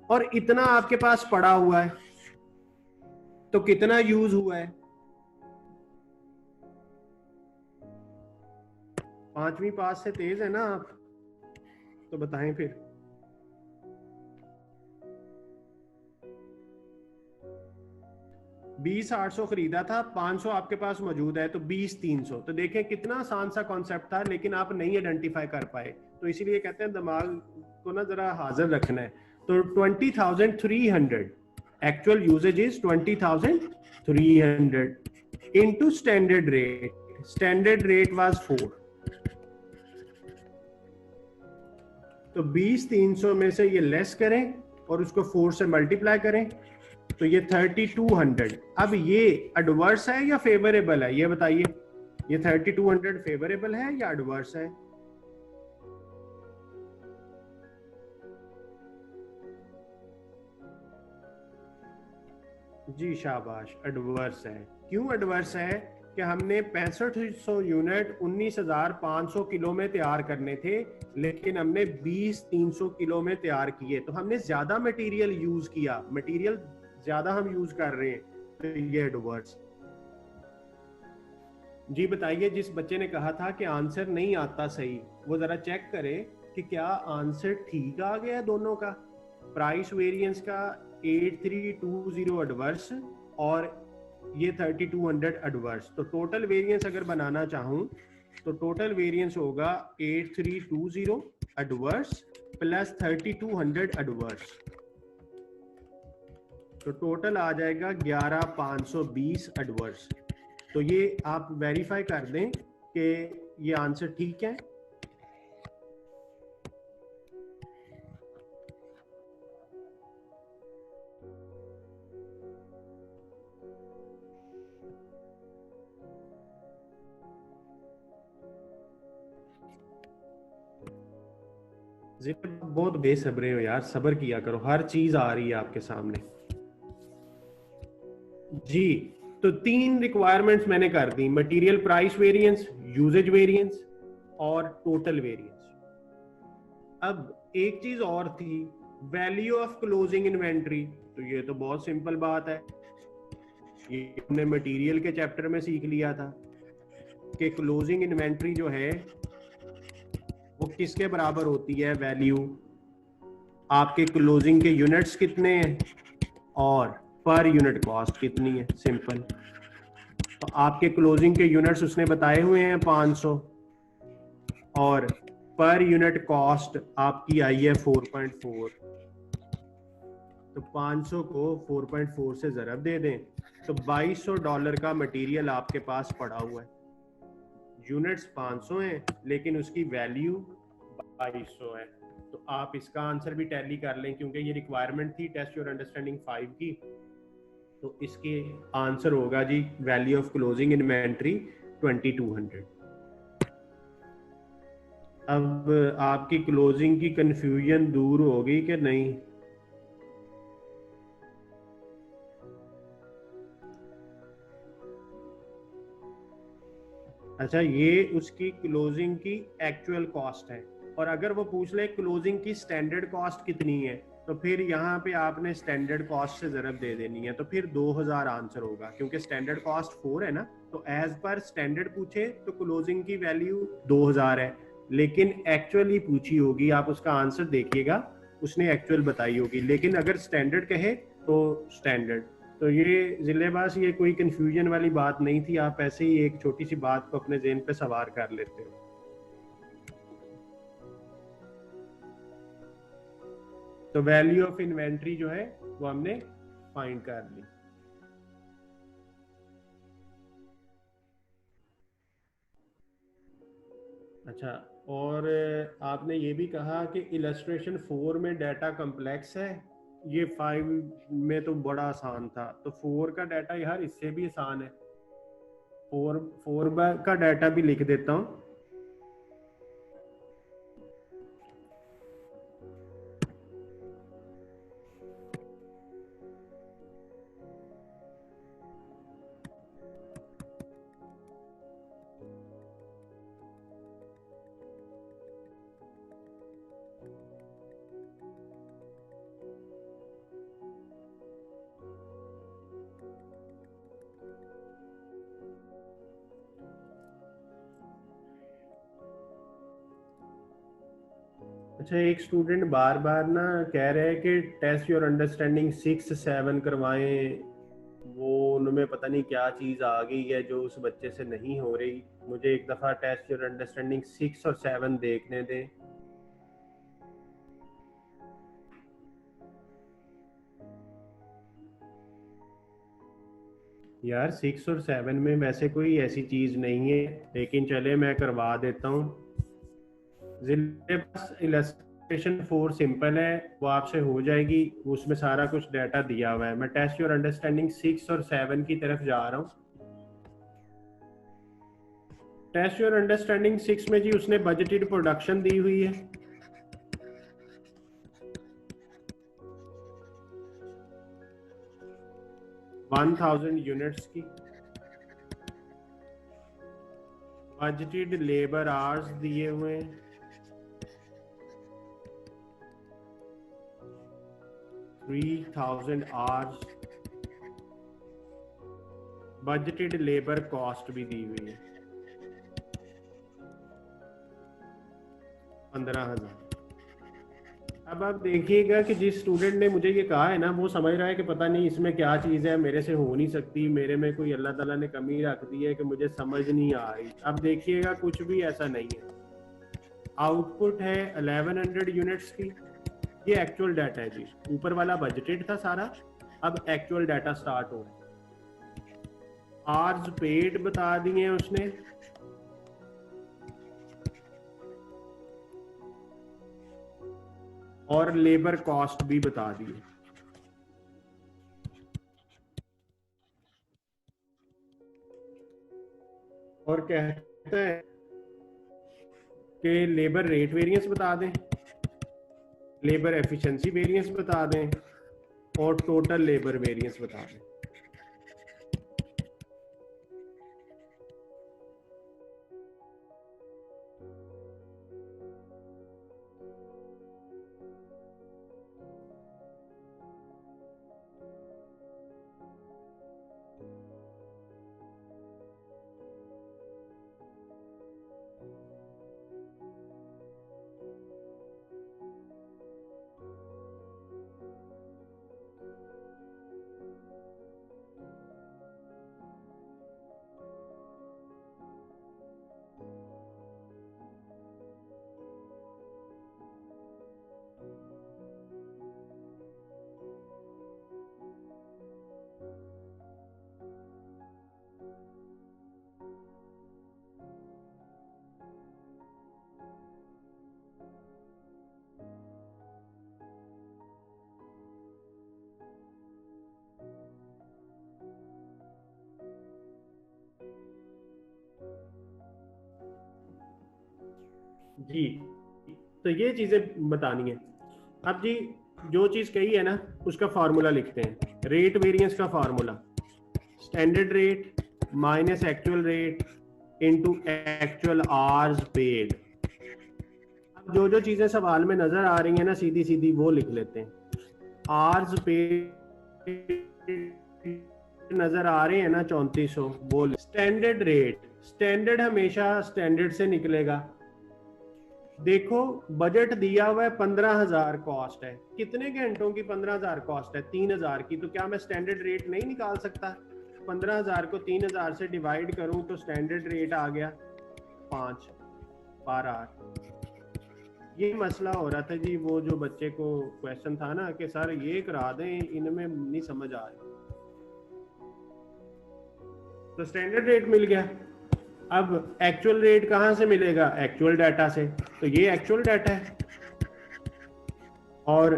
और इतना आपके पास पड़ा हुआ है, तो कितना यूज हुआ है? 5वीं पास से तेज है ना आप, तो बताएं फिर। 20,800 खरीदा था, 500 आपके पास मौजूद है, तो 20,300। तो देखें कितना आसान सा कॉन्सेप्ट था, लेकिन आप नहीं आइडेंटिफाई कर पाए। तो इसीलिए कहते हैं दिमाग को ना जरा हाजिर रखना है। तो 20,300 actual usage is 20,300 into standard rate. Standard rate was 4, तो 20,300 में से ये लेस करें और उसको 4 से मल्टीप्लाई करें, तो ये 3,200। अब ये एडवर्स है या फेवरेबल है, ये बताइए। ये 3,200 फेवरेबल है या एडवर्स है? जी शाबाश, एडवर्स है। क्यों एडवर्स है? कि हमने 6500 यूनिट 19,500 किलो में तैयार करने थे, लेकिन हमने 20,300 किलो में तैयार किए, तो हमने ज्यादा मटेरियल यूज किया, मटेरियल ज्यादा हम यूज कर रहे हैं, तो ये एडवर्स। जी बताइए, जिस बच्चे ने कहा था कि आंसर नहीं आता सही, वो जरा चेक करे कि क्या आंसर ठीक आ गया दोनों का। प्राइस वेरिएंस का 8320 एडवर्स और ये 3200 एडवर्स। तो टोटल वेरिएंस अगर बनाना चाहूं तो टोटल वेरिएंस होगा 8320 एडवर्स प्लस 3200 एडवर्स, तो टोटल आ जाएगा 11,520 एडवर्स। तो ये आप वेरीफाई कर दें कि ये आंसर ठीक है। बहुत बेसब्रे हो यार, सब्र किया करो, हर चीज आ रही है आपके सामने। जी, तो 3 रिक्वायरमेंट्स मैंने कर दी, material price variance, usage variance और टोटल वेरिएंस। अब एक चीज और थी, वैल्यू ऑफ क्लोजिंग इन्वेंट्री। तो ये तो बहुत सिंपल बात है, ये हमने मटेरियल के चैप्टर में सीख लिया था कि क्लोजिंग इन्वेंट्री जो है वो किसके बराबर होती है? वैल्यू आपके क्लोजिंग के यूनिट्स कितने हैं और पर यूनिट कॉस्ट कितनी है, सिंपल। तो आपके क्लोजिंग के यूनिट्स उसने बताए हुए हैं 500 और पर यूनिट कॉस्ट आपकी आई है 4.4। तो 500 को 4.4 से ज़रब दे दें तो $2200 का मटेरियल आपके पास पड़ा हुआ है। यूनिट्स 500 हैं लेकिन उसकी वैल्यू 2200 है। तो आप इसका आंसर भी टैली कर लें क्योंकि ये रिक्वायरमेंट थी टेस्ट योर अंडरस्टैंडिंग 5 की। तो इसके आंसर होगा जी वैल्यू ऑफ क्लोजिंग इन्वेंट्री 2200। अब आपकी क्लोजिंग की कंफ्यूजन दूर होगी कि नहीं? अच्छा, ये उसकी क्लोजिंग की एक्चुअल कॉस्ट है और अगर वो पूछ ले क्लोजिंग की स्टैंडर्ड कॉस्ट कितनी है तो फिर यहाँ पे आपने स्टैंडर्ड कॉस्ट से ज़रब दे देनी है। तो फिर 2000 आंसर होगा क्योंकि स्टैंडर्ड कॉस्ट 4 है ना। तो एज पर स्टैंडर्ड पूछे तो क्लोजिंग की वैल्यू 2000 है, लेकिन एक्चुअली पूछी होगी, आप उसका आंसर देखिएगा, उसने एक्चुअल बताई होगी। लेकिन अगर स्टैंडर्ड कहे तो स्टैंडर्ड। तो ये जिलेबास, ये कोई कंफ्यूजन वाली बात नहीं थी, आप ऐसे ही एक छोटी सी बात को अपने ज़हन पे सवार कर लेते हो। तो वैल्यू ऑफ इन्वेंट्री जो है वो हमने फाइंड कर ली। अच्छा, और आपने ये भी कहा कि इलस्ट्रेशन 4 में डाटा कम्प्लेक्स है, ये 5 में तो बड़ा आसान था, तो 4 का डाटा यार इससे भी आसान है। 4 का डाटा भी लिख देता हूँ। अच्छा, एक स्टूडेंट बार बार ना कह रहे हैं कि टेस्ट योर अंडरस्टैंडिंग 6-7 करवाएं। वो उनमें पता नहीं क्या चीज़ आ गई है जो उस बच्चे से नहीं हो रही। मुझे एक दफ़ा टेस्ट योर अंडरस्टैंडिंग 6 और 7 देखने दें। यार 6 और 7 में वैसे कोई ऐसी चीज़ नहीं है, लेकिन चले मैं करवा देता हूँ। इलस्ट्रेशन 4 सिंपल है, वो आपसे हो जाएगी, उसमें सारा कुछ डाटा दिया हुआ है। मैं टेस्ट योर अंडरस्टैंडिंग 6 और 7 की तरफ जा रहा हूँ। टेस्ट योर अंडरस्टैंडिंग 6 में जी उसने बजटेड प्रोडक्शन दी हुई है 1000 यूनिट्स की। बजटेड लेबर आवर्स दिए हुए हैं 3000 आवर्स। बजटेड लेबर कॉस्ट भी दी हुई है 15000। अब आप देखिएगा कि जिस स्टूडेंट ने मुझे ये कहा है ना, वो समझ रहा है कि पता नहीं इसमें क्या चीज़ है, मेरे से हो नहीं सकती, मेरे में कोई अल्लाह ताला ने कमी रख दी है कि मुझे समझ नहीं आ रही। अब देखिएगा कुछ भी ऐसा नहीं है। आउटपुट है 1100 यूनिट्स की, ये एक्चुअल डाटा है जी। ऊपर वाला बजटेड था सारा, अब एक्चुअल डाटा स्टार्ट हो रहा है। आर्स पेड बता दिए हैं उसने, और लेबर कॉस्ट भी बता दी है। और कहते हैं कि लेबर रेट वेरिएंस बता दें, लेबर एफिशिएंसी वेरिएंस बता दें और टोटल लेबर वेरिएंस बता दें। जी, तो ये चीजें बतानी है। अब जी जो चीज कही है ना उसका फार्मूला लिखते हैं। रेट वेरिएंस का formula standard rate minus actual rate into actual hours paid. अब जो चीजें सवाल में नजर आ रही हैं ना सीधी सीधी वो लिख लेते हैं। आवर्स पेड नजर आ रहे हैं ना 3400, वो स्टैंडर्ड रेट, स्टैंडर्ड हमेशा स्टैंडर्ड से निकलेगा। देखो बजट दिया हुआ है 15,000 कॉस्ट है, कितने घंटों की 15,000 कॉस्ट है? 3,000 की। तो क्या मैं स्टैंडर्ड रेट नहीं निकाल सकता? 15,000 को 3,000 से डिवाइड करूं तो स्टैंडर्ड रेट आ गया 5 पर आवर। ये मसला हो रहा था जी, वो जो बच्चे को क्वेश्चन था ना कि सर ये करा दें, इनमें नहीं समझ आ रही। तो स्टैंडर्ड रेट मिल गया। अब एक्चुअल रेट कहां से मिलेगा? एक्चुअल डाटा से। तो ये एक्चुअल डाटा है और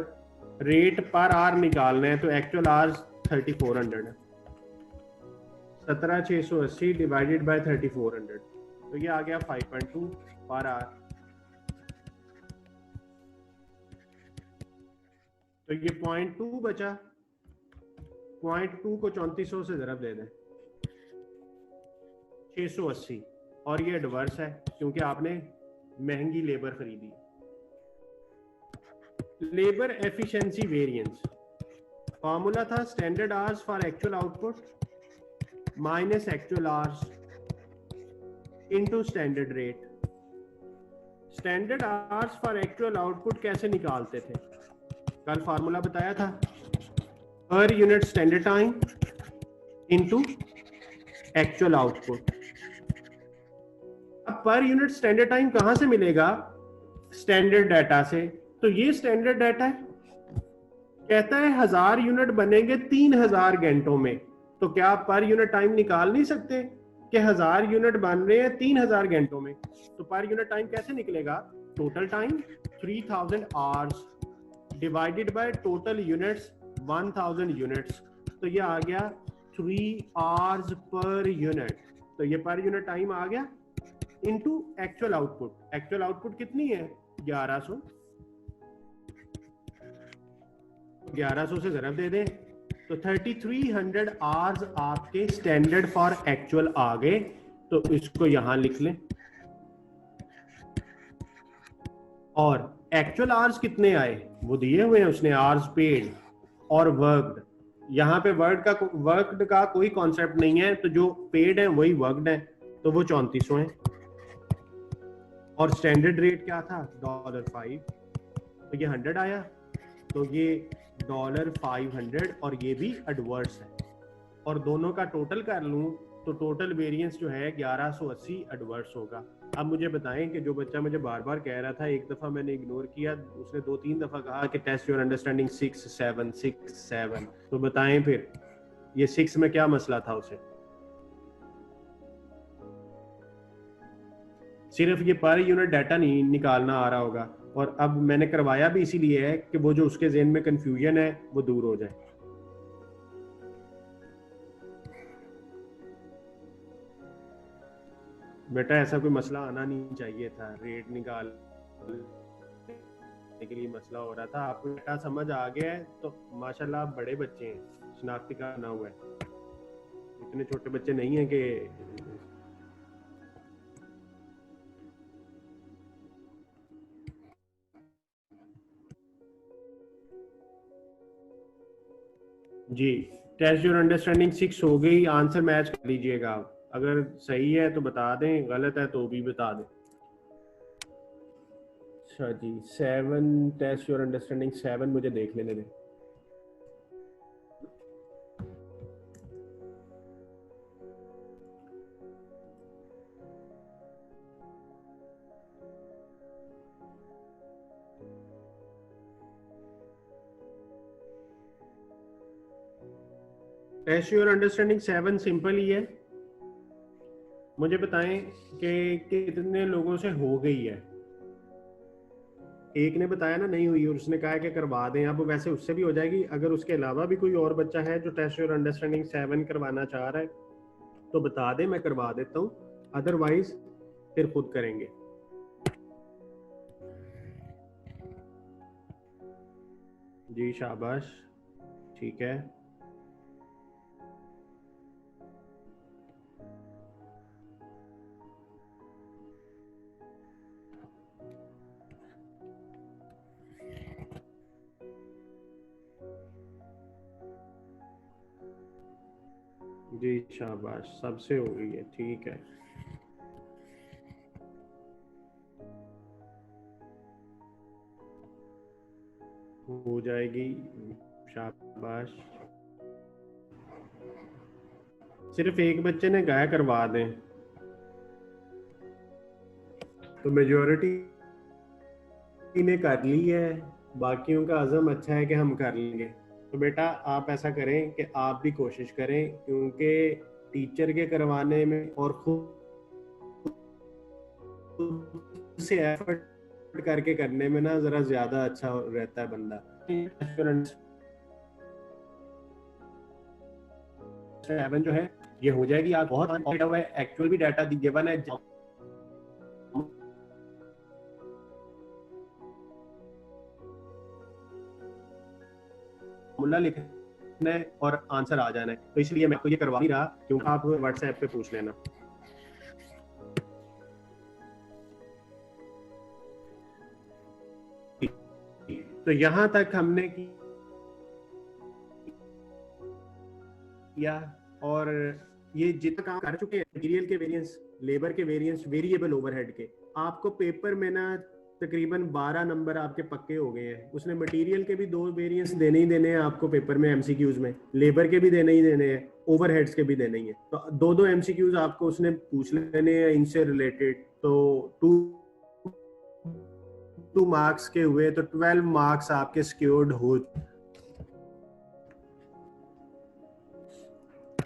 रेट पर आवर निकालना है, तो एक्चुअल आवर्स 3400 है। 17,680 डिवाइडेड बाय 3400, तो ये आ गया 5.2 पर आवर। तो ये 0.2 बचा, 0.2 को 3400 से ज़रब दे दें 680, और ये एडवर्स है क्योंकि आपने महंगी लेबर खरीदी। लेबर एफिशिएंसी वेरिएंस फॉर्मूला था standard hours for actual output minus actual hours into standard rate. Standard hours for actual output कैसे निकालते थे? कल फार्मूला बताया था, पर unit standard time into actual output. अब पर यूनिट स्टैंडर्ड टाइम कहां से मिलेगा? स्टैंडर्ड डाटा से। तो ये स्टैंडर्ड डाटा है, कहता है 1000 यूनिट बनेंगे 3000 घंटों में। तो क्या आप पर यूनिट टाइम निकाल नहीं सकते कि 1000 यूनिट बन रहे हैं 3000 घंटों में? तो पर यूनिट टाइम कैसे निकलेगा? Total time 3000 hours divided by total units 1000 units. तो ये आ गया 3 आवर्स पर यूनिट। तो ये पर यूनिट टाइम आ गया into actual output. Actual output कितनी है? 1100। 1100 से ज़रब दे दें तो 3300 आवर्स आपके स्टैंडर्ड फॉर एक्चुअल आ गए। तो इसको यहां लिख लें। और एक्चुअल आवर्स कितने आए वो दिए हुए हैं उसने, आवर्स पेड और वर्कड। यहां पे वर्कड का कोई कॉन्सेप्ट नहीं है, तो जो पेड है वही वर्कड है, तो वो 3400 है। और स्टैंडर्ड रेट क्या था? $5। तो ये 100 आया, तो ये $500 और ये भी एडवर्स है। और दोनों का टोटल कर लूं तो टोटल वेरिएंस जो है 1180 एडवर्स होगा। अब मुझे बताएं कि जो बच्चा मुझे बार बार कह रहा था, एक दफा मैंने इग्नोर किया, उसने 2-3 दफा कहा कि टेस्ट योर अंडरस्टैंडिंग 6-7, तो बताएं फिर ये 6 में क्या मसला था उसे? सिर्फ ये पर यूनिट डाटा नहीं निकालना आ रहा होगा। और अब मैंने करवाया भी इसीलिए है कि वो जो उसके ज़हन में कंफ्यूजन है वो दूर हो जाए। बेटा ऐसा कोई मसला आना नहीं चाहिए था, रेट निकालने के लिए मसला हो रहा था। आपको बेटा समझ आ गया है तो माशाल्लाह आप बड़े बच्चे हैं, शनाख्ती का ना हुआ है, इतने छोटे बच्चे नहीं हैं कि जी। टेस्ट योर अंडरस्टैंडिंग 6 हो गई, आंसर मैच कर लीजिएगा आप। अगर सही है तो बता दें, गलत है तो भी बता दें। अच्छा जी 7, टेस्ट योर अंडरस्टैंडिंग 7 मुझे देख लेने दें। टेस्ट योर अंडरस्टैंडिंग 7 सिंपल ही है। मुझे बताएं कि कितने लोगों से हो गई है? एक ने बताया ना नहीं हुई और उसने कहा कि करवा दें। अब वैसे उससे भी हो जाएगी, अगर उसके अलावा भी कोई और बच्चा है जो टेस्ट योर अंडरस्टैंडिंग 7 करवाना चाह रहा है तो बता दें, मैं करवा देता हूँ, अदरवाइज फिर खुद करेंगे। जी शाबाश, ठीक है। जी शाबाश, सबसे हो गई है, ठीक है। हो जाएगी, शाबाश। सिर्फ एक बच्चे ने गाया, करवा दें। तो मेजोरिटी ने कर ली है, बाकियों का अज़म अच्छा है कि हम कर लेंगे। तो बेटा आप ऐसा करें कि आप भी कोशिश करें, क्योंकि टीचर के करवाने में और खुद से एफर्ट करके करने में ना जरा ज्यादा अच्छा रहता है बंदा। 7 जो है ये हो जाएगी। आप बहुत एक्चुअल भी डाटा गिवन है, मुल्ला लिखना है और आंसर आ जाना है। तो इसलिए मैं आपको ये करवा नहीं रहा, क्योंकि आप व्हाट्सएप पे पूछ लेना। तो यहां तक हमने किया, और ये जितना काम कर चुके हैं, मटेरियल के वेरिएंस, लेबर के वेरिएंस, वेरिएबल ओवरहेड के, आपको पेपर में ना तकरीबन 12 नंबर आपके पक्के हो गए हैं। उसने मटेरियल के भी 2 वेरिएंस देने ही देने हैं आपको पेपर में, एमसीक्यूज में, लेबर के भी देने ही देने हैं, ओवरहेड्स के भी देने ही है। तो 2-2 एमसीक्यूज आपको उसने पूछ लेने हैं इनसे रिलेटेड। तो 2 मार्क्स के हुए तो 12 मार्क्स आपके सिक्योर्ड हो।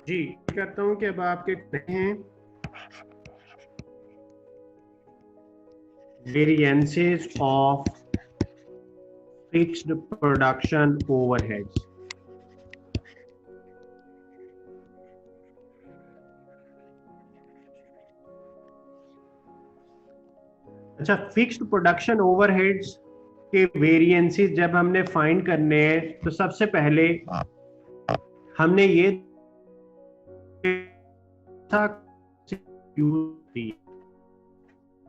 जी करता हूं कि अब आपके हैं variances of fixed production overheads। अच्छा, फिक्स्ड प्रोडक्शन ओवरहेड्स के वेरिएंसेस जब हमने फाइंड करने हैं, तो सबसे पहले हमने ये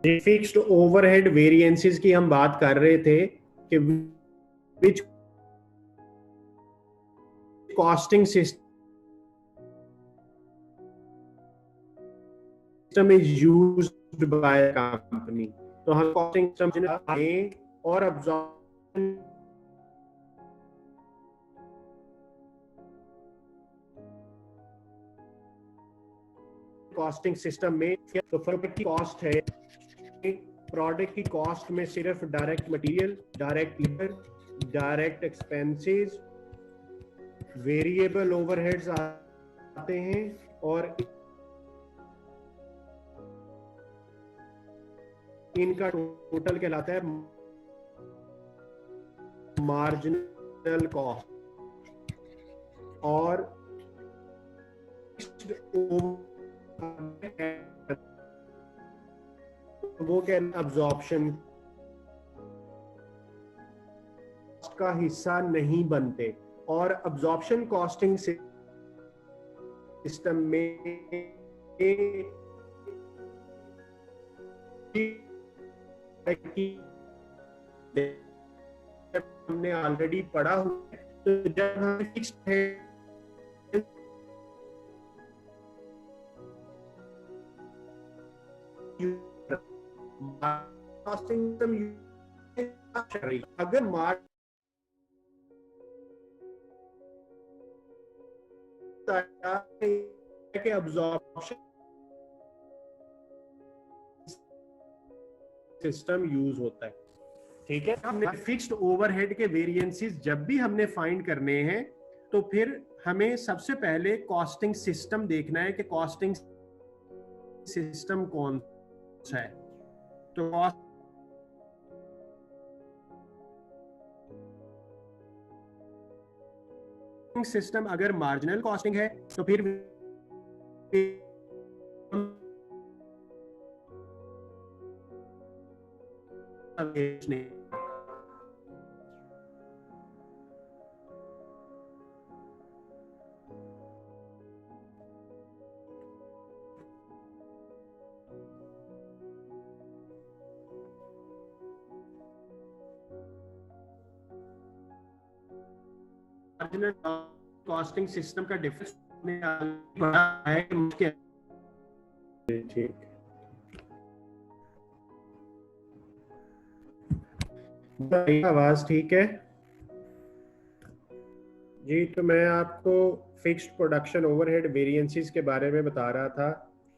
फिक्स्ड ओवरहेड वेरिएंसेस की हम बात कर रहे थे कि which costing system is used by company. तो हम कॉस्टिंग सिस्टम और अब्जॉर्प्शन कॉस्टिंग सिस्टम में, तो प्रोडक्ट की कॉस्ट है, प्रोडक्ट की कॉस्ट में सिर्फ direct material, direct labour, direct expenses, variable overheads आते हैं, और इनका टोटल कहलाता है मार्जिनल कॉस्ट। और वो क्या, अब्जॉर्प्शन का हिस्सा नहीं बनते। और अब्जॉर्प्शन कॉस्टिंग सिस्टम में हमने ऑलरेडी पढ़ा हुआ है। तो जब हम फिक्स्ड है अगर मार्क के अब्जॉर्प्शन सिस्टम यूज होता है, ठीक है। हमने फिक्स्ड ओवरहेड के वेरिएंसेस जब भी हमने फाइंड करने हैं, तो फिर हमें सबसे पहले कॉस्टिंग सिस्टम देखना है कि कॉस्टिंग सिस्टम कौन सा है। तो कॉस्टिंग सिस्टम अगर मार्जिनल कॉस्टिंग है, तो फिर मार्जिनल कॉस्टिंग सिस्टम का डिफरेंस पड़ा है कि ठीक आवाज ठीक है जी। तो मैं आपको फिक्स्ड प्रोडक्शन ओवरहेड वेरिएंसेस के बारे में बता रहा था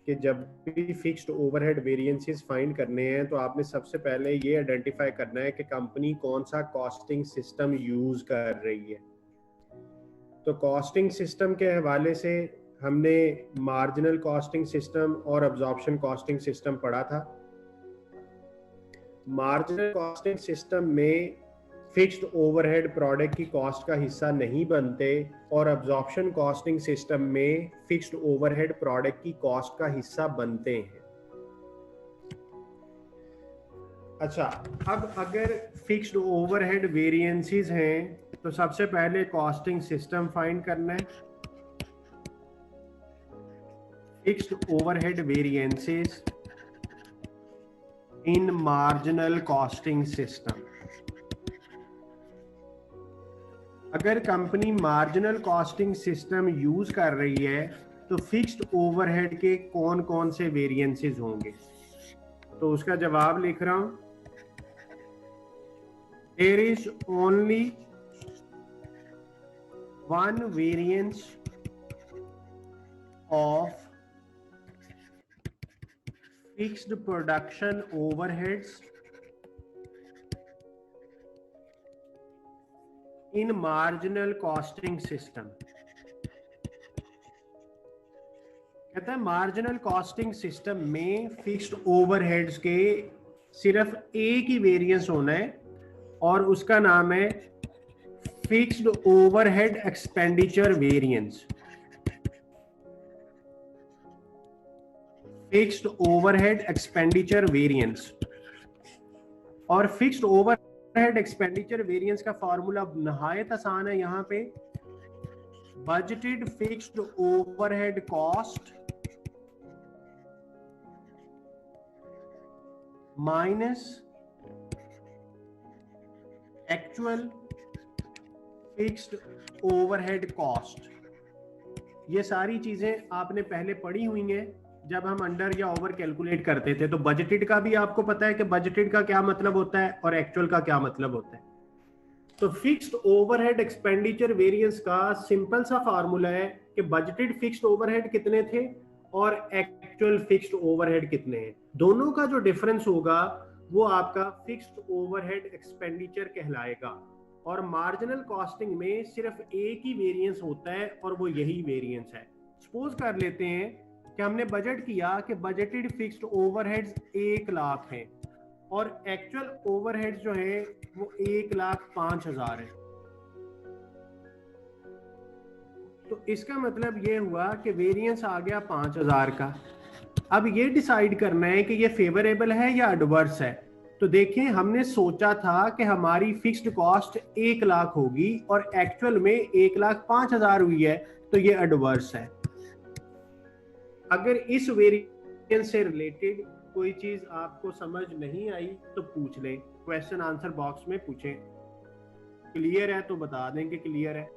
कि जब भी फिक्स्ड ओवरहेड वेरिएंसेस फाइंड करने हैं तो आपने सबसे पहले ये आइडेंटिफाई करना है कि कंपनी कौन सा कॉस्टिंग सिस्टम यूज कर रही है। तो कॉस्टिंग सिस्टम के हवाले से हमने मार्जिनल कॉस्टिंग सिस्टम और अब्जॉर्प्शन कॉस्टिंग सिस्टम पढ़ा था। मार्जिनल कॉस्टिंग सिस्टम में फिक्स्ड ओवरहेड प्रोडक्ट की कॉस्ट का हिस्सा नहीं बनते और अब्जॉर्प्शन कॉस्टिंग सिस्टम में फिक्स्ड ओवरहेड प्रोडक्ट की कॉस्ट का हिस्सा बनते हैं। अच्छा, अब अगर फिक्स्ड ओवरहेड वेरिएंसेस हैं तो सबसे पहले कॉस्टिंग सिस्टम फाइंड करना है। Fixed overhead variances in marginal costing system. अगर company marginal costing system use कर रही है तो फिक्स्ड ओवरहेड के कौन कौन से वेरिएंसेस होंगे, तो उसका जवाब लिख रहा हूं। There is only one variance of fixed production overheads in marginal costing system. कहता है मार्जिनल कॉस्टिंग सिस्टम में फिक्स्ड ओवरहेड्स के सिर्फ एक ही वेरिएंस होना है और उसका नाम है fixed overhead expenditure variance. Fixed overhead expenditure variance. और फिक्स्ड ओवरहेड एक्सपेंडिचर वेरिएंस का फॉर्मूला नहायत आसान है। यहां पे budgeted fixed overhead cost minus actual fixed overhead cost. ये सारी चीजें आपने पहले पढ़ी हुई हैं जब हम अंडर या ओवर कैलकुलेट करते थे। तो बजटेड का भी आपको पता है कि बजटेड का क्या मतलब होता है और एक्चुअल का क्या मतलब होता है। तो फिक्स्ड ओवरहेड एक्सपेंडिचर वेरिएंस का सिंपल सा फार्मूला है कि बजटेड फिक्स्ड ओवरहेड कितने थे और एक्चुअल फिक्स्ड ओवरहेड कितने हैं। दोनों का जो डिफरेंस होगा वो आपका फिक्स्ड ओवरहेड एक्सपेंडिचर कहलाएगा। और मार्जिनल कॉस्टिंग में सिर्फ एक ही वेरिएंस होता है और वो यही वेरिएंस है। सपोज कर लेते हैं कि हमने बजट किया कि बजटेड फिक्स्ड ओवरहेड्स 1 लाख हैं और एक्चुअल ओवरहेड्स जो है वो 1,05,000 है। तो इसका मतलब ये हुआ कि वेरिएंस आ गया 5,000 का। अब ये डिसाइड करना है कि ये फेवरेबल है या एडवर्स है। तो देखें, हमने सोचा था कि हमारी फिक्स्ड कॉस्ट 1 लाख होगी और एक्चुअल में 1,05,000 हुई है, तो ये एडवर्स है। अगर इस वेरिएंस से रिलेटेड कोई चीज आपको समझ नहीं आई तो पूछ लें, क्वेश्चन आंसर बॉक्स में पूछें। क्लियर है तो बता दें कि क्लियर है।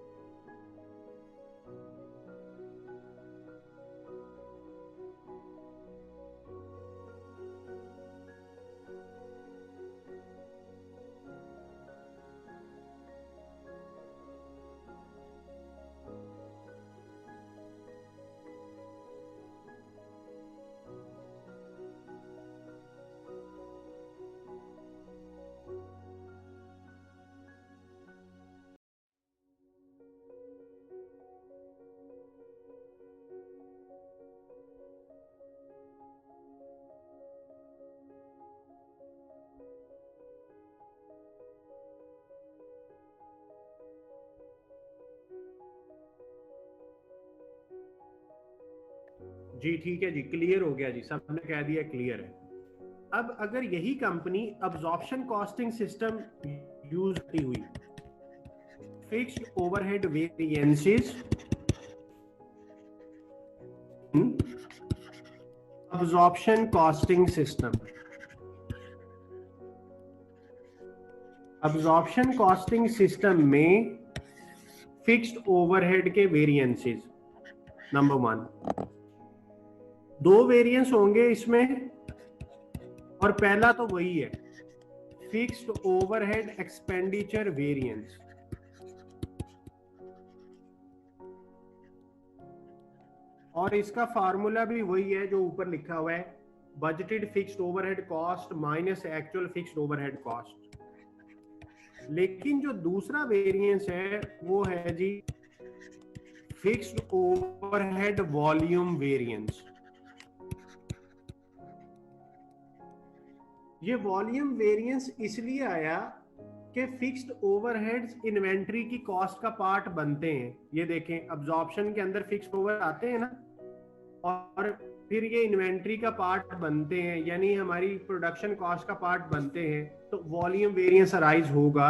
जी ठीक है जी, क्लियर हो गया जी, सबने कह दिया क्लियर है। अब अगर यही company absorption costing system use की हुई, fixed overhead variances absorption costing system. Absorption costing system में फिक्स्ड ओवरहेड के वेरिएंसेस। नंबर 1, दो वेरिएंस होंगे इसमें, और पहला तो वही है, फिक्स्ड ओवरहेड एक्सपेंडिचर वेरिएंस। और इसका फार्मूला भी वही है जो ऊपर लिखा हुआ है, budgeted fixed overhead cost minus actual fixed overhead cost. लेकिन जो दूसरा वेरिएंस है वो है जी फिक्स्ड ओवरहेड वॉल्यूम वेरिएंस। ये वॉल्यूम वेरिएंस इसलिए आया कि फिक्स्ड ओवरहेड्स इन्वेंट्री की कॉस्ट का पार्ट बनते हैं। ये देखें, अब्जॉर्प्शन के अंदर फिक्स्ड ओवर आते हैं ना, और फिर ये इन्वेंट्री का पार्ट बनते हैं, यानी हमारी प्रोडक्शन कॉस्ट का पार्ट बनते हैं। तो वॉल्यूम वेरिएंस अराइज होगा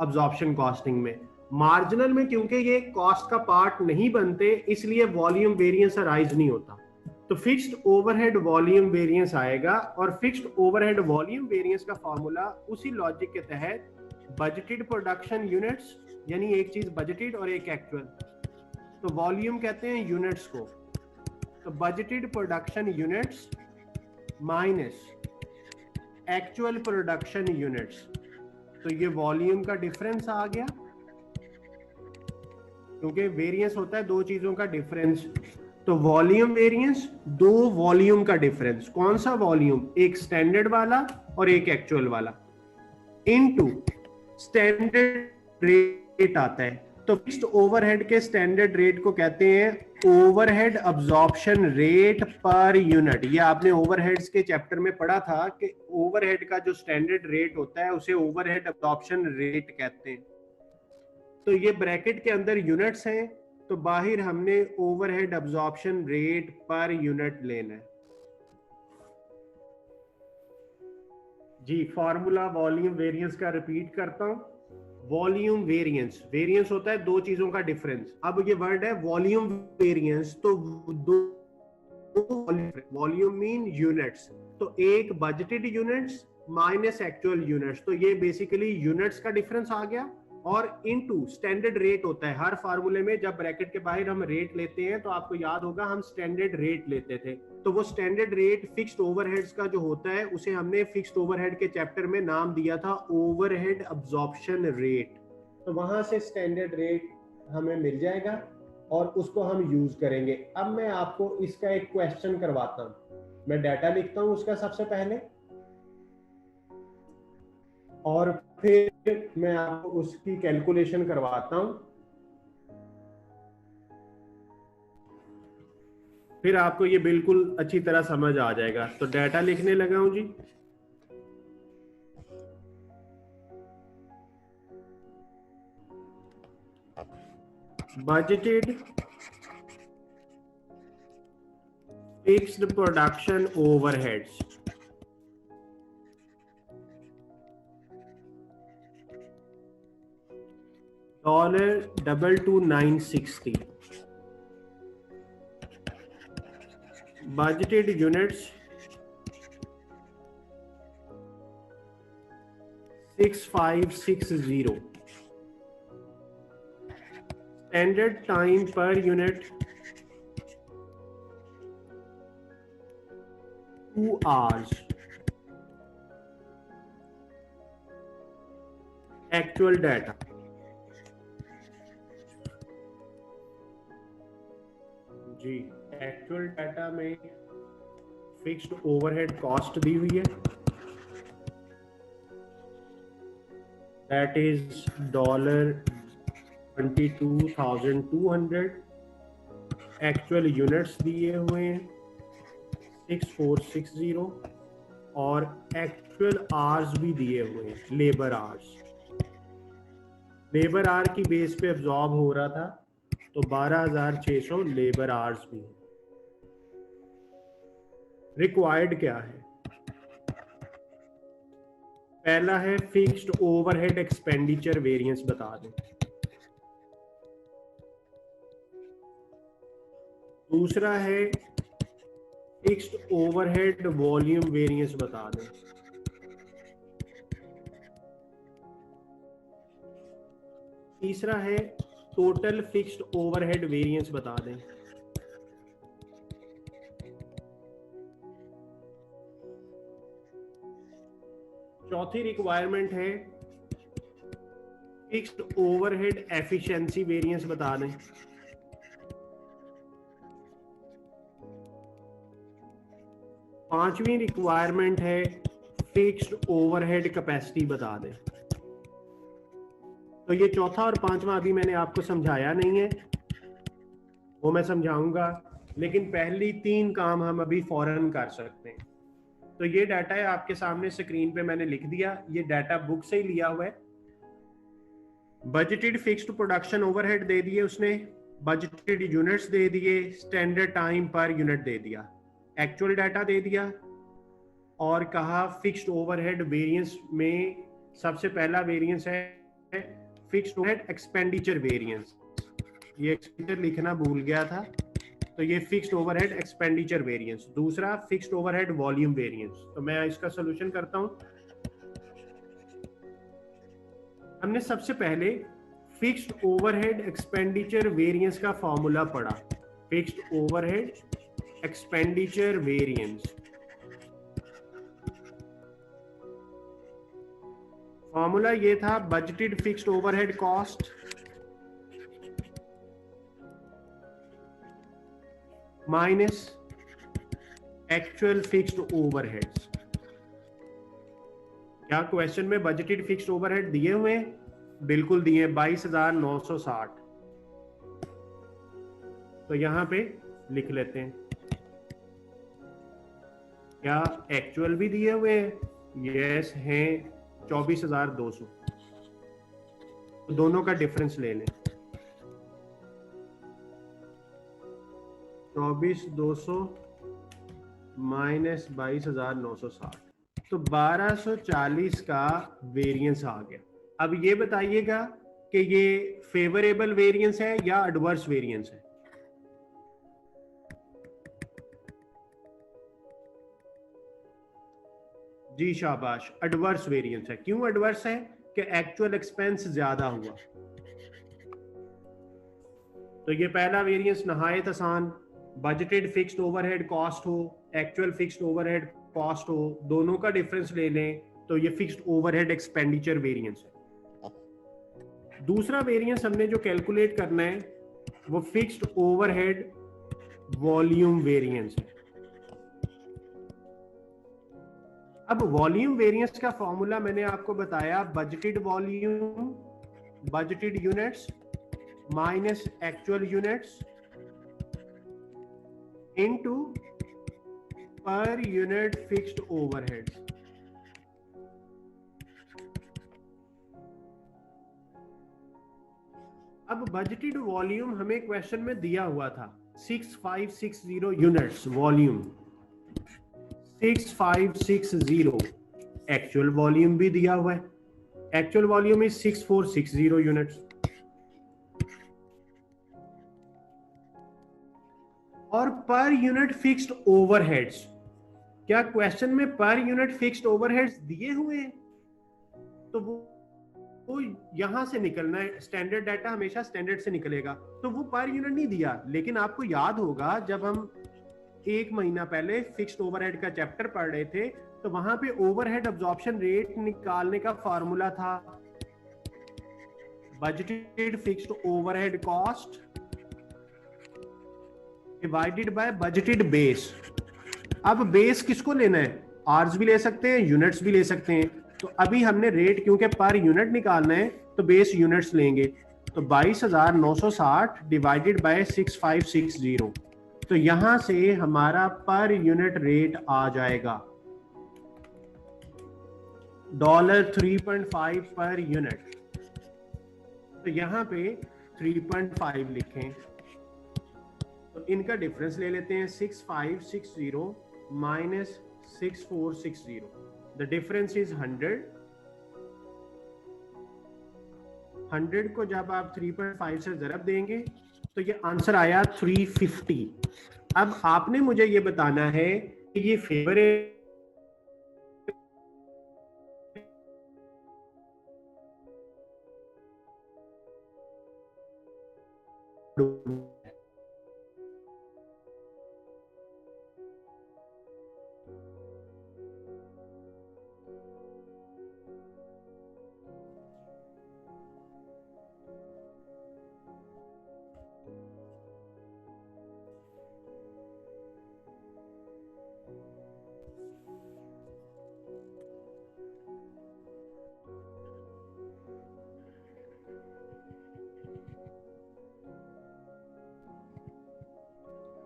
अब्जॉर्प्शन कॉस्टिंग में। मार्जिनल में क्योंकि ये कॉस्ट का पार्ट नहीं बनते, इसलिए वॉल्यूम वेरिएंस अराइज नहीं होता। तो फिक्स्ड ओवरहेड वॉल्यूम वेरिएंस आएगा, और फिक्स्ड ओवरहेड वॉल्यूम वेरिएंस का फॉर्मूला उसी लॉजिक के तहत बजटेड प्रोडक्शन यूनिट्स, यानी एक चीज बजटेड और एक एक्चुअल, तो वॉल्यूम कहते हैं यूनिट्स को। तो budgeted production units minus actual production units, तो ये वॉल्यूम का डिफरेंस आ गया, क्योंकि वेरिएंस होता है दो चीजों का डिफरेंस। तो वॉल्यूम वेरिएंस, दो वॉल्यूम का डिफरेंस। कौन सा वॉल्यूम? एक स्टैंडर्ड वाला और एक एक्चुअल वाला, इनटू स्टैंडर्ड रेट आता है। तो फिक्स्ड ओवरहेड के स्टैंडर्ड रेट को कहते हैं overhead absorption rate per unit. ये आपने ओवरहेड्स के चैप्टर में पढ़ा था कि ओवरहेड का जो स्टैंडर्ड रेट होता है उसे ओवरहेड अब्जॉर्प्शन रेट कहते हैं। तो ये ब्रैकेट के अंदर यूनिट्स हैं, तो बाहर हमने overhead absorption rate per unit लेना है जी। फॉर्मूला वॉल्यूम वेरिएंस का रिपीट करता हूं। वॉल्यूम वेरिएंस, वेरिएंस होता है दो चीजों का डिफरेंस। अब ये वर्ड है वॉल्यूम वेरिएंस, तो दो वॉल्यूम मीन यूनिट्स, तो एक budgeted units minus actual units, तो ये बेसिकली यूनिट्स का डिफरेंस आ गया, और इनटू स्टैंडर्ड रेट होता है। हर फार्मूले में जब ब्रैकेट के बाहर हम रेट लेते हैं तो आपको याद होगा हम स्टैंडर्ड रेट लेते थे। तो वो स्टैंडर्ड रेट फिक्स्ड ओवरहेड्स का जो होता है उसे हमने फिक्स्ड ओवरहेड के चैप्टर में नाम दिया था ओवरहेड अब्जॉर्प्शन रेट। तो वहां से स्टैंडर्ड रेट हमें मिल जाएगा और उसको हम यूज करेंगे। अब मैं आपको इसका एक क्वेश्चन करवाता हूं। मैं डाटा लिखता हूं उसका सबसे पहले, और फिर मैं आपको उसकी कैलकुलेशन करवाता हूं, फिर आपको ये बिल्कुल अच्छी तरह समझ आ जाएगा। तो डाटा लिखने लगा हूं जी। Budgeted fixed production overheads, $22,960, budgeted units 6560, standard time per unit 2 hours, actual data जी। एक्चुअल डाटा में फिक्स्ड ओवरहेड कॉस्ट दी हुई है, दैट इज $22,200। एक्चुअल यूनिट्स दिए हुए हैं 6460, और एक्चुअल आवर्स भी दिए हुए हैं, लेबर आवर्स। लेबर आवर की बेस पे अब्जॉर्ब हो रहा था, तो 12,600 लेबर आवर्स भी है। रिक्वायर्ड क्या है? पहला है फिक्स्ड ओवरहेड एक्सपेंडिचर वेरिएंस बता दें, दूसरा है फिक्स्ड ओवरहेड वॉल्यूम वेरिएंस बता दें, तीसरा है टोटल फिक्स्ड ओवरहेड वेरिएंस बता दें। चौथी रिक्वायरमेंट है फिक्स्ड ओवरहेड एफिशिएंसी वेरिएंस बता दें। पांचवी रिक्वायरमेंट है फिक्स्ड ओवरहेड कैपेसिटी बता दें। तो ये चौथा और पांचवा अभी मैंने आपको समझाया नहीं है, वो मैं समझाऊंगा, लेकिन पहली तीन काम हम अभी फौरन कर सकते हैं। तो ये डाटा है आपके सामने स्क्रीन पे मैंने लिख दिया, ये डाटा बुक से ही लिया हुआ है। बजटेड फिक्स्ड प्रोडक्शन ओवरहेड दे दिए उसने, बजटेड यूनिट्स दे दिए, स्टैंडर्ड टाइम पर यूनिट दे दिया, एक्चुअल डाटा दे दिया, और कहा फिक्स्ड ओवरहेड वेरिएंस में सबसे पहला वेरिएंस है फिक्स्ड ओवरहेड एक्सपेंडिचर वेरिएंस। ये एक्सपेंडिचर लिखना भूल गया था, तो ये फिक्स्ड ओवरहेड एक्सपेंडिचर वेरिएंस। दूसरा फिक्स्ड ओवरहेड वॉल्यूम वेरिएंस। तो मैं इसका सॉल्यूशन करता हूं। हमने सबसे पहले फिक्स्ड ओवरहेड एक्सपेंडिचर वेरिएंस का फॉर्मूला पढ़ा। Fixed overhead expenditure variance formula ये था, budgeted fixed overhead cost minus actual fixed overheads. क्या क्वेश्चन में बजटेड फिक्स्ड ओवरहेड दिए हुए हैं? बिल्कुल दिए, 22,960। तो यहां पे लिख लेते हैं। क्या एक्चुअल भी दिए हुए हैं? यस हैं, 24,200। तो दोनों का डिफरेंस ले लें, 24,200 माइनस 22,960, तो 1240 का वेरिएंस आ गया। अब ये बताइएगा कि ये फेवरेबल वेरिएंस है या एडवर्स वेरिएंस है? जी शाबाश, एडवर्स वेरिएंस है। क्यों एडवर्स है? कि एक्चुअल एक्सपेंस ज्यादा हुआ। तो ये पहला वेरिएंस नहायत आसान, बजटेड फिक्स्ड ओवरहेड कॉस्ट हो, एक्चुअल फिक्स्ड ओवरहेड कॉस्ट हो, दोनों का डिफरेंस ले लें, तो ये फिक्स्ड ओवरहेड एक्सपेंडिचर वेरिएंस है। दूसरा वेरिएंस हमने जो कैलकुलेट करना है वो फिक्स्ड ओवरहेड वॉल्यूम वेरिएंस है। अब वॉल्यूम वेरिएंस का फॉर्मूला मैंने आपको बताया, budgeted volume, budgeted units minus actual units into per unit fixed overheads. अब बजटेड वॉल्यूम हमें क्वेश्चन में दिया हुआ था 6560 यूनिट्स वॉल्यूम, 6560। एक्चुअल वॉल्यूम भी दिया हुआ है, एक्चुअल वॉल्यूम इज 6460 यूनिट्स। और पर यूनिट फिक्स्ड ओवरहेड्स, क्या क्वेश्चन में पर यूनिट फिक्स्ड ओवरहेड्स दिए हुए हैं? तो वो यहां से निकलना है, स्टैंडर्ड डाटा हमेशा स्टैंडर्ड से निकलेगा, तो वो पर यूनिट नहीं दिया। लेकिन आपको याद होगा जब हम एक महीना पहले फिक्स्ड ओवरहेड का चैप्टर पढ़ रहे थे, तो वहां पे ओवरहेड अब्जॉर्प्शन रेट निकालने का फार्मूला था budgeted fixed overhead cost divided by budgeted base. अब बेस किसको लेना है? आवर्स भी ले सकते हैं, यूनिट्स भी ले सकते हैं। तो अभी हमने रेट क्योंकि पर यूनिट निकालना है तो बेस यूनिट्स लेंगे। तो 22,960 डिवाइडेड बाय 6560, तो यहां से हमारा पर यूनिट रेट आ जाएगा $3.5 पर यूनिट। तो यहां पे 3.5 लिखें, तो इनका डिफरेंस ले लेते हैं, 6560 माइनस 6460, द डिफरेंस इज 100। 100 को जब आप 3.5 से ज़रब देंगे तो ये आंसर आया 350। अब आपने मुझे ये बताना है कि ये फेवरेबल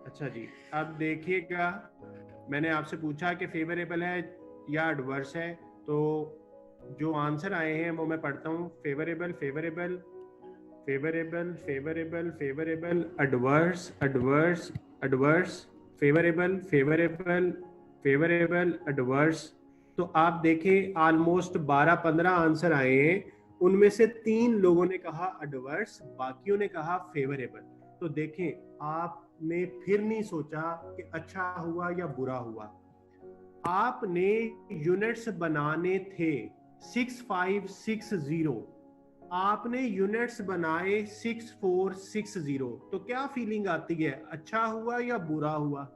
अच्छा जी, अब देखिएगा, मैंने आपसे पूछा कि फेवरेबल है या एडवर्स है, तो जो आंसर आए हैं वो मैं पढ़ता हूँ। Favourable, favourable, favourable, favourable, favourable, adverse, adverse, adverse, favourable, favourable, favourable, adverse. तो आप देखें ऑलमोस्ट 12-15 आंसर आए हैं, उनमें से 3 लोगों ने कहा एडवर्स, बाकियों ने कहा फेवरेबल। तो देखें, आपने फिर नहीं सोचा कि अच्छा हुआ या बुरा हुआ। आपने यूनिट्स बनाने थे 6560, आपने यूनिट्स बनाए 6460, तो क्या फीलिंग आती है, अच्छा हुआ या बुरा हुआ?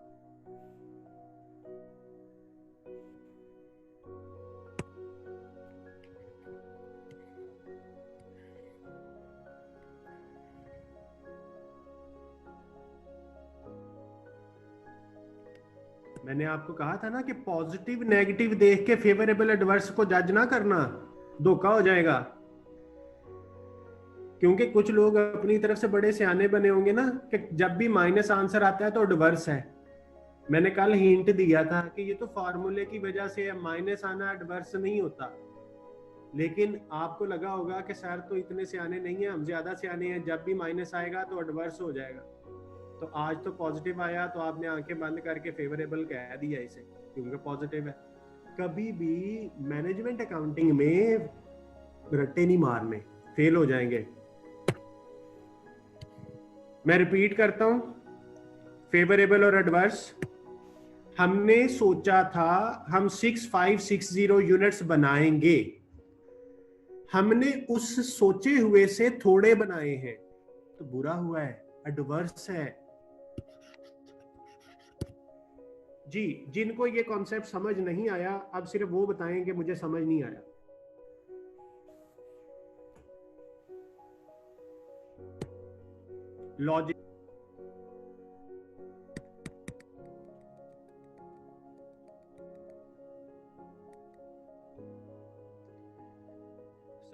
मैंने आपको कहा था ना कि पॉजिटिव नेगेटिव देख के फेवरेबल एडवर्स को जज ना करना, धोखा हो जाएगा। क्योंकि कुछ लोग अपनी तरफ से बड़े सियाने बने होंगे ना कि जब भी माइनस आंसर आता है तो एडवर्स है। मैंने कल हिंट दिया था कि ये तो फार्मूले की वजह से माइनस आना एडवर्स नहीं होता, लेकिन आपको लगा होगा कि सर तो इतने सियाने नहीं है, हम ज्यादा सियाने हैं, जब भी माइनस आएगा तो एडवर्स हो जाएगा। तो आज तो पॉजिटिव आया तो आपने आंखें बंद करके फेवरेबल कह दिया इसे, क्योंकि पॉजिटिव है। कभी भी मैनेजमेंट अकाउंटिंग में रट्टे नहीं मारने, फेल हो जाएंगे। मैं रिपीट करता हूं, फेवरेबल और एडवर्स। हमने सोचा था हम 6560 यूनिट्स बनाएंगे, हमने उस सोचे हुए से थोड़े बनाए हैं, तो बुरा हुआ है, एडवर्स है जी। जिनको ये कॉन्सेप्ट समझ नहीं आया, अब सिर्फ वो बताएं कि मुझे समझ नहीं आया। लॉजिक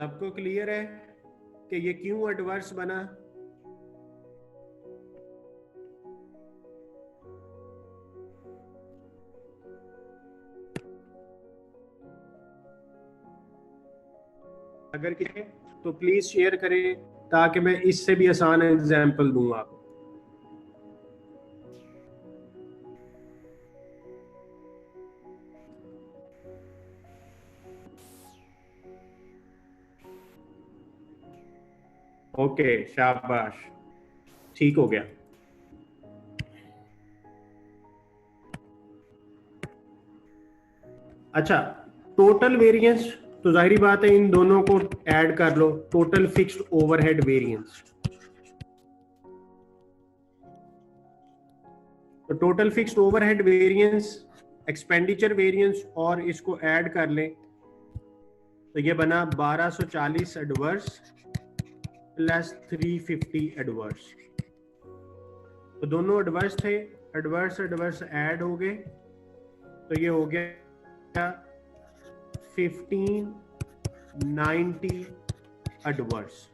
सबको क्लियर है कि ये क्यों एडवर्स बना? अगर किसी तो प्लीज शेयर करें ताकि मैं इससे भी आसान एग्जांपल दूं आपको। ओके, शाबाश, ठीक हो गया। अच्छा, टोटल वेरिएंस, तो जाहिर बात है इन दोनों को ऐड कर लो, टोटल फिक्स्ड ओवरहेड वेरिएंस। तो total fixed overhead variance, expenditure variance और इसको ऐड कर लें तो ये बना 1240 एडवर्स प्लस 350 एडवर्स। तो दोनों एडवर्स थे, एडवर्स एडवर्स ऐड हो गए, तो ये हो गया 1590 एडवर्स,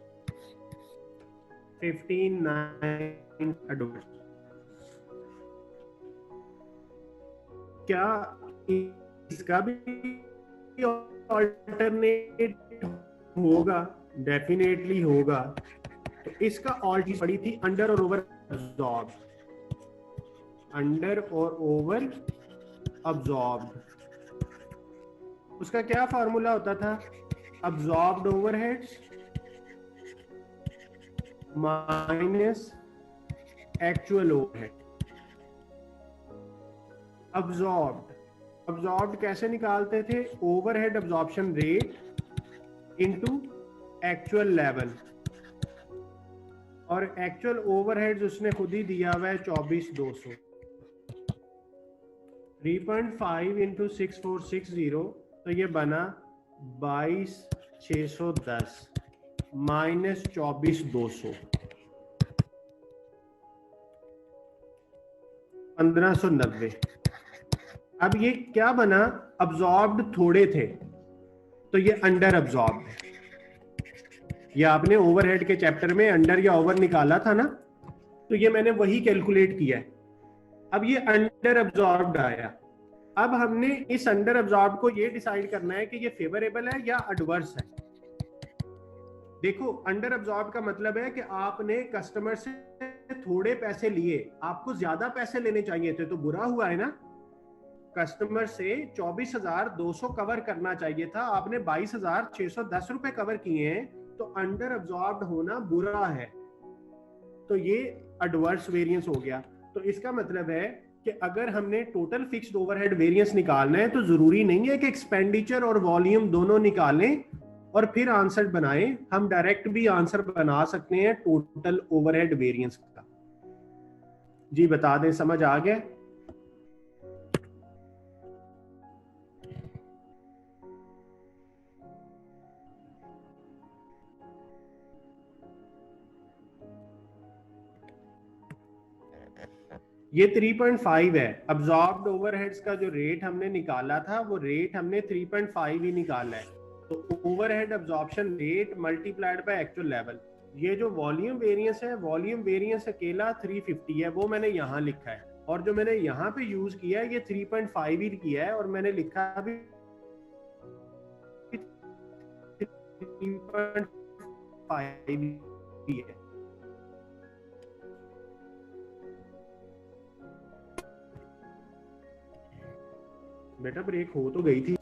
1590 एडवर्स। क्या इसका भी अल्टरनेट होगा? डेफिनेटली होगा। तो इसका ऑल्ट पड़ी थी अंडर और ओवर अब्सॉर्ब, अंडर और ओवर अब्सॉर्ब्ड। उसका क्या फार्मूला होता था? Absorbed overheads minus actual overhead. Absorbed कैसे निकालते थे? Overhead absorption rate into actual level. और एक्चुअल ओवरहेड्स उसने खुद ही दिया हुआ है 24,200। 3.5 इंटू 6460 तो ये बना 22,610 माइनस 24,200 1590। अब ये क्या बना, अब्जॉर्ब्ड थोड़े थे तो ये अंडर अब्जॉर्ब्ड है। ये आपने ओवरहेड के चैप्टर में अंडर या ओवर निकाला था ना, तो ये मैंने वही कैलकुलेट किया है। अब ये अंडर अब्जॉर्ब्ड आया। अब हमने इस अंडर अब्जॉर्ब को ये डिसाइड करना है कि ये फेवरेबल है या एडवर्स है। देखो, अंडर अब्जॉर्ब का मतलब है कि आपने कस्टमर से थोड़े पैसे लिए, आपको ज्यादा पैसे लेने चाहिए थे, तो बुरा हुआ है ना। कस्टमर से 24,200 कवर करना चाहिए था, आपने 22,610 रुपए कवर किए हैं, तो अंडर अब्जॉर्ब होना बुरा है। तो ये एडवर्स वेरिएंस हो गया। तो इसका मतलब है कि अगर हमने टोटल फिक्स्ड ओवरहेड वेरिएंस निकालना है तो जरूरी नहीं है कि एक्सपेंडिचर और वॉल्यूम दोनों निकालें और फिर आंसर बनाएं। हम डायरेक्ट भी आंसर बना सकते हैं टोटल ओवरहेड वेरिएंस का। जी बता दें, समझ आ गया? ये 3.5 है। अब्जॉर्ब्ड ओवरहेड्स का जो रेट हमने निकाला था वो रेट हमने 3.5 ही निकाला है। तो overhead absorption rate multiplied by actual level. ये जो वॉल्यूम वेरिएंस है, वॉल्यूम वेरिएंस अकेला 350 है, वो मैंने यहाँ लिखा है। और जो मैंने यहाँ पे यूज किया है ये 3.5 ही किया है, और मैंने लिखा भी 3.5 ही है। बेटा ब्रेक हो तो गई थी।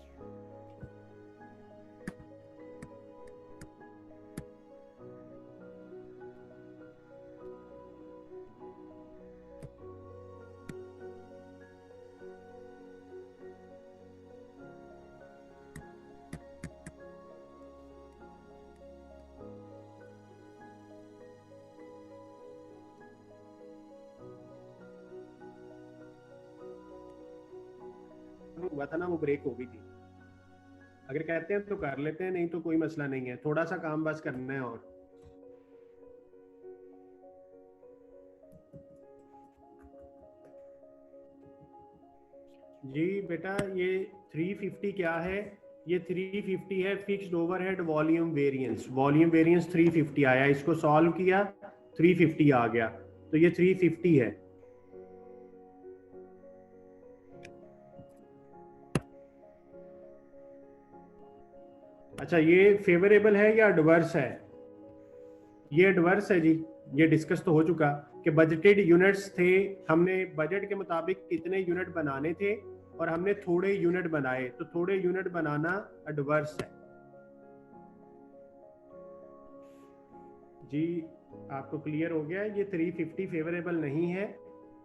हुआ था ना, वो ब्रेक हो गई थी। अगर कहते हैं तो कर लेते हैं, नहीं तो कोई मसला नहीं है, थोड़ा सा काम बस करना है। और जी बेटा, ये 350 क्या है? ये 350 है fixed overhead volume variance. Volume variance 350 आया, इसको सॉल्व किया 350 आ गया, तो ये 350 है। अच्छा, ये फेवरेबल है या एडवर्स है? ये एडवर्स है जी। ये डिस्कस तो हो चुका कि बजटेड यूनिट्स थे, हमने बजट के मुताबिक कितने यूनिट बनाने थे और हमने थोड़े यूनिट बनाए, तो थोड़े यूनिट बनाना एडवर्स है। जी आपको क्लियर हो गया? ये 350 फेवरेबल नहीं है,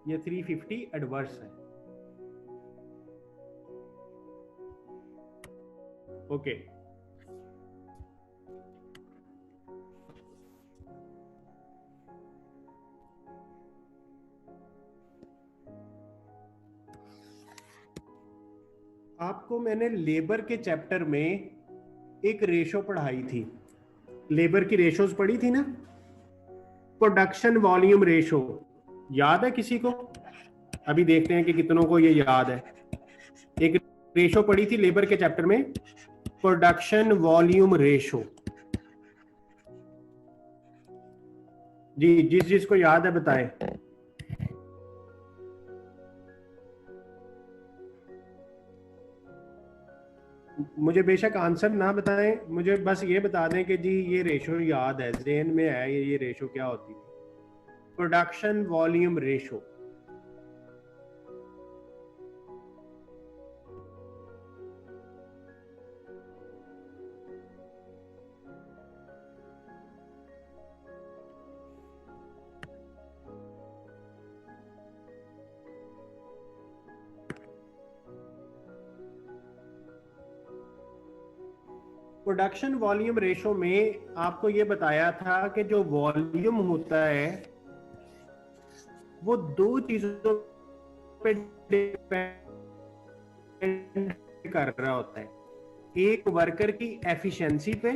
ये 350 एडवर्स है। ओके। आपको मैंने लेबर के चैप्टर में एक रेशो पढ़ाई थी, लेबर की रेशोज पढ़ी थी ना, प्रोडक्शन वॉल्यूम रेशो। याद है किसी को? अभी देखते हैं कि कितनों को ये याद है। एक रेशो पढ़ी थी लेबर के चैप्टर में, प्रोडक्शन वॉल्यूम रेशो। जी जिस जिसको याद है बताएं। मुझे बेशक आंसर ना बताएं, मुझे बस ये बता दें कि जी ये रेशो याद है, ज़हन में है ये रेशो क्या होती है। Production volume ratio. Production volume ratio में आपको ये बताया था कि जो वॉल्यूम होता है वो दो चीजों पे डिपेंड कर रहा होता है, एक वर्कर की एफिशिएंसी पे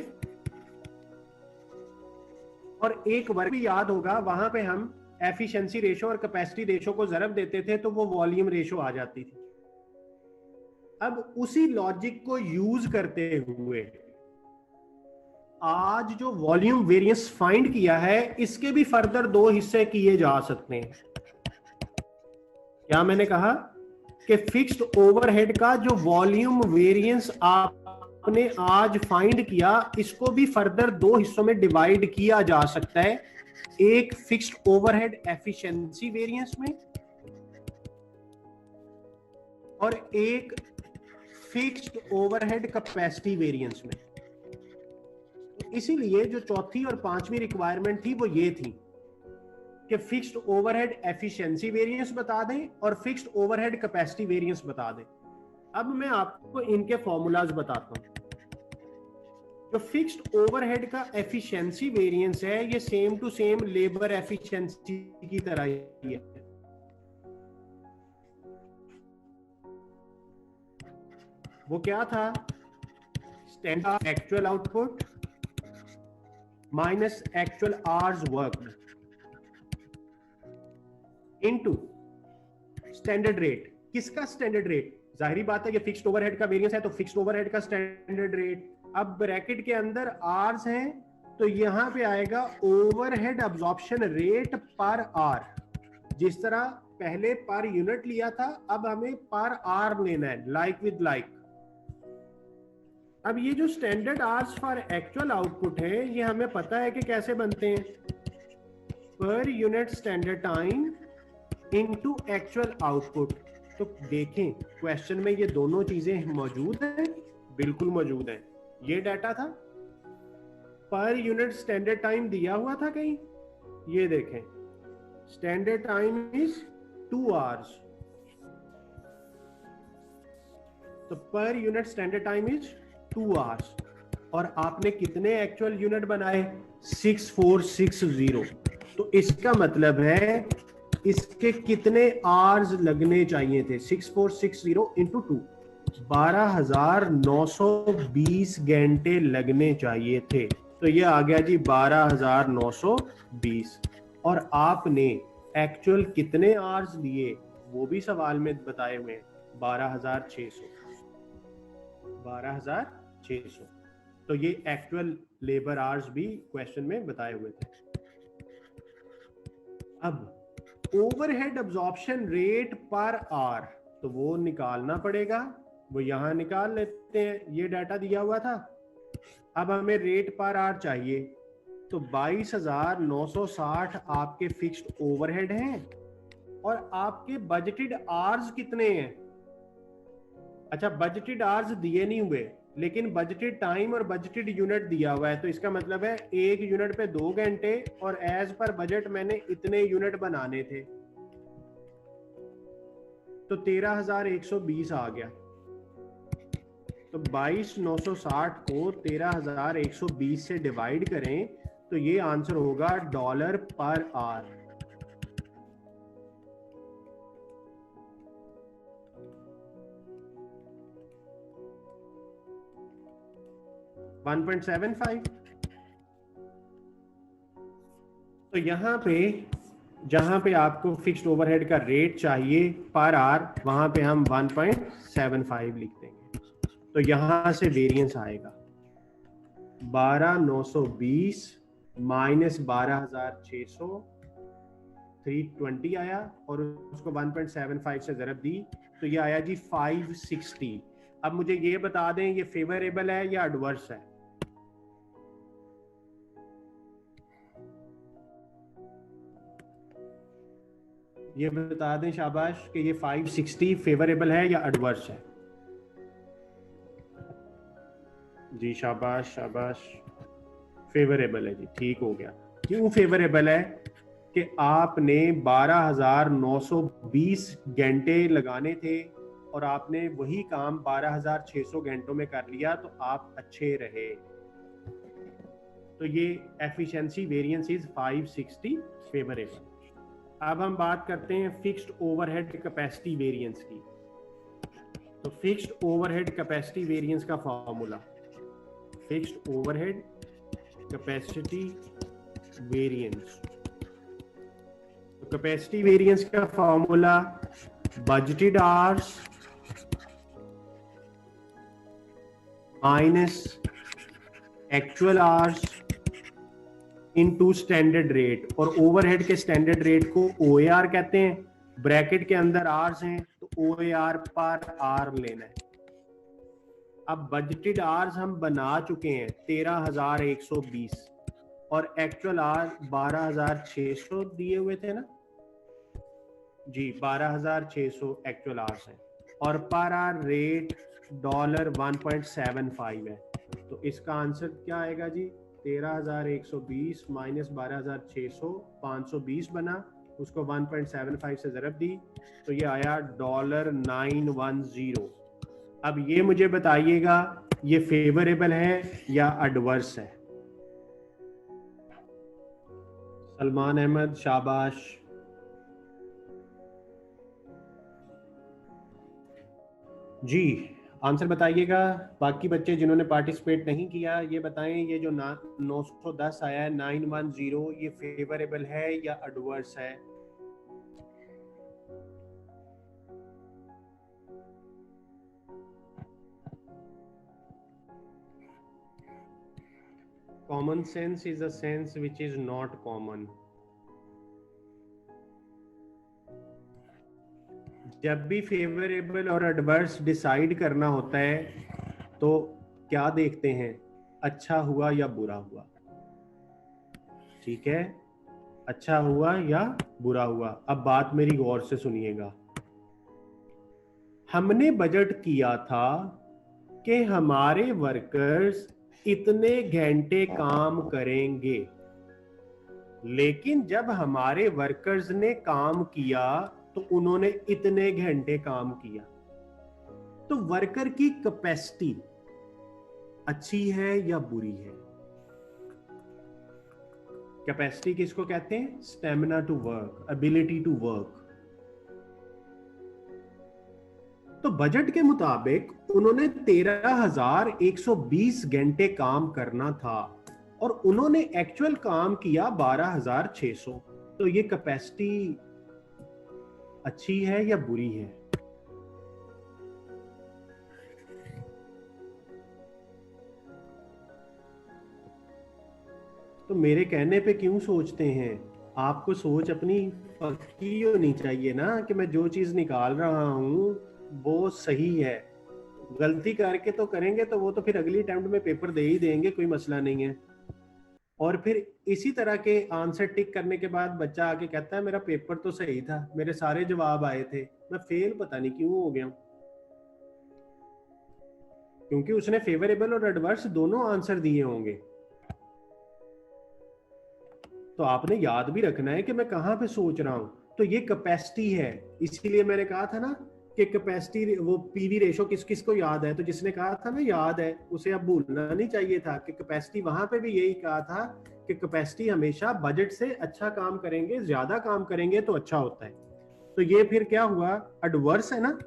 और एक वर्कर भी याद होगा वहां पे हम एफिशिएंसी रेशो और कैपेसिटी रेशो को ज़रब देते थे तो वो वॉल्यूम रेशो आ जाती थी। अब उसी लॉजिक को यूज करते हुए आज जो वॉल्यूम वेरिएंस फाइंड किया है इसके भी फर्दर दो हिस्से किए जा सकते हैं। क्या मैंने कहा कि फिक्स्ड ओवरहेड का जो वॉल्यूम वेरिएंस आपने आज फाइंड किया इसको भी फर्दर दो हिस्सों में डिवाइड किया जा सकता है, एक फिक्स्ड ओवरहेड एफिशिएंसी वेरिएंस में और एक फिक्स्ड ओवरहेड कैपेसिटी वेरिएंस में। इसीलिए जो चौथी और पांचवी रिक्वायरमेंट थी वो ये थी कि फिक्स्ड ओवरहेड एफिशिएंसी वेरिएंस बता दें और फिक्स्ड ओवरहेड कैपेसिटी वेरिएंस बता दें। अब मैं आपको इनके फॉर्मूलाज बताता हूं। जो फिक्स्ड ओवरहेड का एफिशिएंसी वेरिएंस है ये same to same labour efficiency की तरह ही है। वो क्या था? Standard actual output minus actual hours worked into standard rate. किसका स्टैंडर्ड रेट? जाहिर बात है कि फिक्स्ड ओवरहेड का वेरिएंस है तो फिक्स्ड ओवरहेड का स्टैंडर्ड रेट। अब ब्रैकेट के अंदर आवर्स हैं तो यहां पे आएगा overhead absorption rate per hour. जिस तरह पहले पर यूनिट लिया था अब हमें पर आवर लेना है, लाइक विद लाइक। अब ये जो standard hours for actual output है ये हमें पता है कि कैसे बनते हैं, पर unit standard time into actual output. तो देखें क्वेश्चन में ये दोनों चीजें मौजूद हैं, बिल्कुल मौजूद हैं। ये डाटा था, पर यूनिट स्टैंडर्ड टाइम दिया हुआ था कहीं, ये देखें स्टैंडर्ड टाइम इज 2 आवर्स, तो पर unit standard time is 2 hours. और आपने कितने एक्चुअल यूनिट बनाए? 6460। तो इसका मतलब है इसके कितने आवर्स लगने चाहिए थे? 6460 इंटू 2, 12,920 घंटे लगने चाहिए थे। तो ये आ गया जी 12,920। और आपने एक्चुअल कितने आवर्स लिए वो भी सवाल में बताए हुए हैं, 12,600। 12,600। तो ये एक्चुअल लेबर आवर्स भी क्वेश्चन में बताए हुए थे। अब overhead absorption rate per hour, तो वो निकालना पड़ेगा, वो यहां निकाल लेते हैं। ये डाटा दिया हुआ था। अब हमें रेट पर आवर चाहिए, तो 22,960 आपके फिक्स्ड ओवरहेड हैं और आपके बजटेड आवर्स कितने हैं? अच्छा, बजटेड आवर्स दिए नहीं हुए लेकिन बजटेड टाइम और बजटेड यूनिट दिया हुआ है। तो इसका मतलब है एक यूनिट पे 2 घंटे और एज पर बजट मैंने इतने यूनिट बनाने थे, तो 13,120 आ गया। तो 22,960 को 13,120 से डिवाइड करें तो ये आंसर होगा $पर आवर। 1.75। तो यहां पे जहां पे आपको फिक्स्ड ओवरहेड का रेट चाहिए पर आवर, वहां पे हम 1.75 लिख देंगे। तो यहां से वेरिएंस आएगा 12,920 माइनस 12,600, 320 आया और उसको 1.75 से ज़रब दी तो ये आया जी 560। अब मुझे ये बता दें ये फेवरेबल है या एडवर्स है? ये बता दें शाबाश कि ये 560 फेवरेबल है या एडवर्स है? जी शाबाश शाबाश, फेवरेबल है जी, ठीक हो गया। क्यों फेवरेबल है? कि आपने 12,920 घंटे लगाने थे और आपने वही काम 12,600 घंटों में कर लिया, तो आप अच्छे रहे। तो ये एफिशिएंसी वेरिएंस इज 560 फेवरेबल। अब हम बात करते हैं फिक्स्ड ओवरहेड कैपेसिटी वेरिएंस की। तो फिक्स्ड ओवरहेड कैपेसिटी वेरिएंस का formula, fixed overhead capacity variance, तो कैपेसिटी वेरिएंस का formula budgeted hours minus actual hours into standard rate, और ओवरहेड के स्टैंडर्ड रेट को OAR कहते हैं, ब्रैकेट के अंदर आवर्स हैं तो OAR पर आर लेना है। अब बजटेड आवर्स हम बना चुके हैं 13,120 और एक्चुअल आवर 12,600 दिए हुए थे ना जी, 12,600 एक्चुअल आवर्स है और पर आवर रेट $1.75 है। तो इसका आंसर क्या आएगा जी, 13,120 माइनस 12,600, 520 बना, उसको 1.75 से ज़रब दी तो ये आया $910। अब ये मुझे बताइएगा ये फेवरेबल है या एडवर्स है। सलमान अहमद, शाबाश। जी आंसर बताइएगा। बाकी बच्चे जिन्होंने पार्टिसिपेट नहीं किया ये बताएं, ये जो 910 आया है 910, ये फेवरेबल है या एडवर्स है। Common sense is a sense which is not common. जब भी फेवरेबल और एडवर्स डिसाइड करना होता है तो क्या देखते हैं, अच्छा हुआ या बुरा हुआ। ठीक है, अच्छा हुआ या बुरा हुआ। अब बात मेरी गौर से सुनिएगा। हमने बजट किया था कि हमारे वर्कर्स इतने घंटे काम करेंगे, लेकिन जब हमारे वर्कर्स ने काम किया तो उन्होंने इतने घंटे काम किया। तो वर्कर की कैपेसिटी अच्छी है या बुरी है। कैपेसिटी किसको कहते हैं, stamina to work, ability to work. तो बजट के मुताबिक उन्होंने 13,120 घंटे काम करना था और उन्होंने एक्चुअल काम किया 12,600। तो ये कैपेसिटी अच्छी है या बुरी है। तो मेरे कहने पे क्यों सोचते हैं, आपको सोच अपनी पक्की होनी चाहिए ना कि मैं जो चीज निकाल रहा हूं वो सही है। गलती करके तो करेंगे तो वो तो फिर अगली अटेम्प्ट में पेपर दे ही देंगे, कोई मसला नहीं है। और फिर इसी तरह के आंसर टिक करने के बाद बच्चा आके कहता है मेरा पेपर तो सही था, मेरे सारे जवाब आए थे, मैं फेल पता नहीं क्यों हो गया। क्योंकि उसने फेवरेबल और एडवर्स दोनों आंसर दिए होंगे। तो आपने याद भी रखना है कि मैं कहां पे सोच रहा हूं। तो ये कैपेसिटी है, इसीलिए मैंने कहा था ना कि कैपेसिटी, वो पीवी रेशो किस किस को याद है, तो जिसने कहा था ना याद है उसे अब भूलना नहीं चाहिए था कि कैपेसिटी, वहां पे भी यही कहा था कि कैपेसिटी हमेशा बजट से अच्छा काम करेंगे, ज्यादा काम करेंगे तो अच्छा होता है। तो ये फिर क्या हुआ, एडवर्स है ना।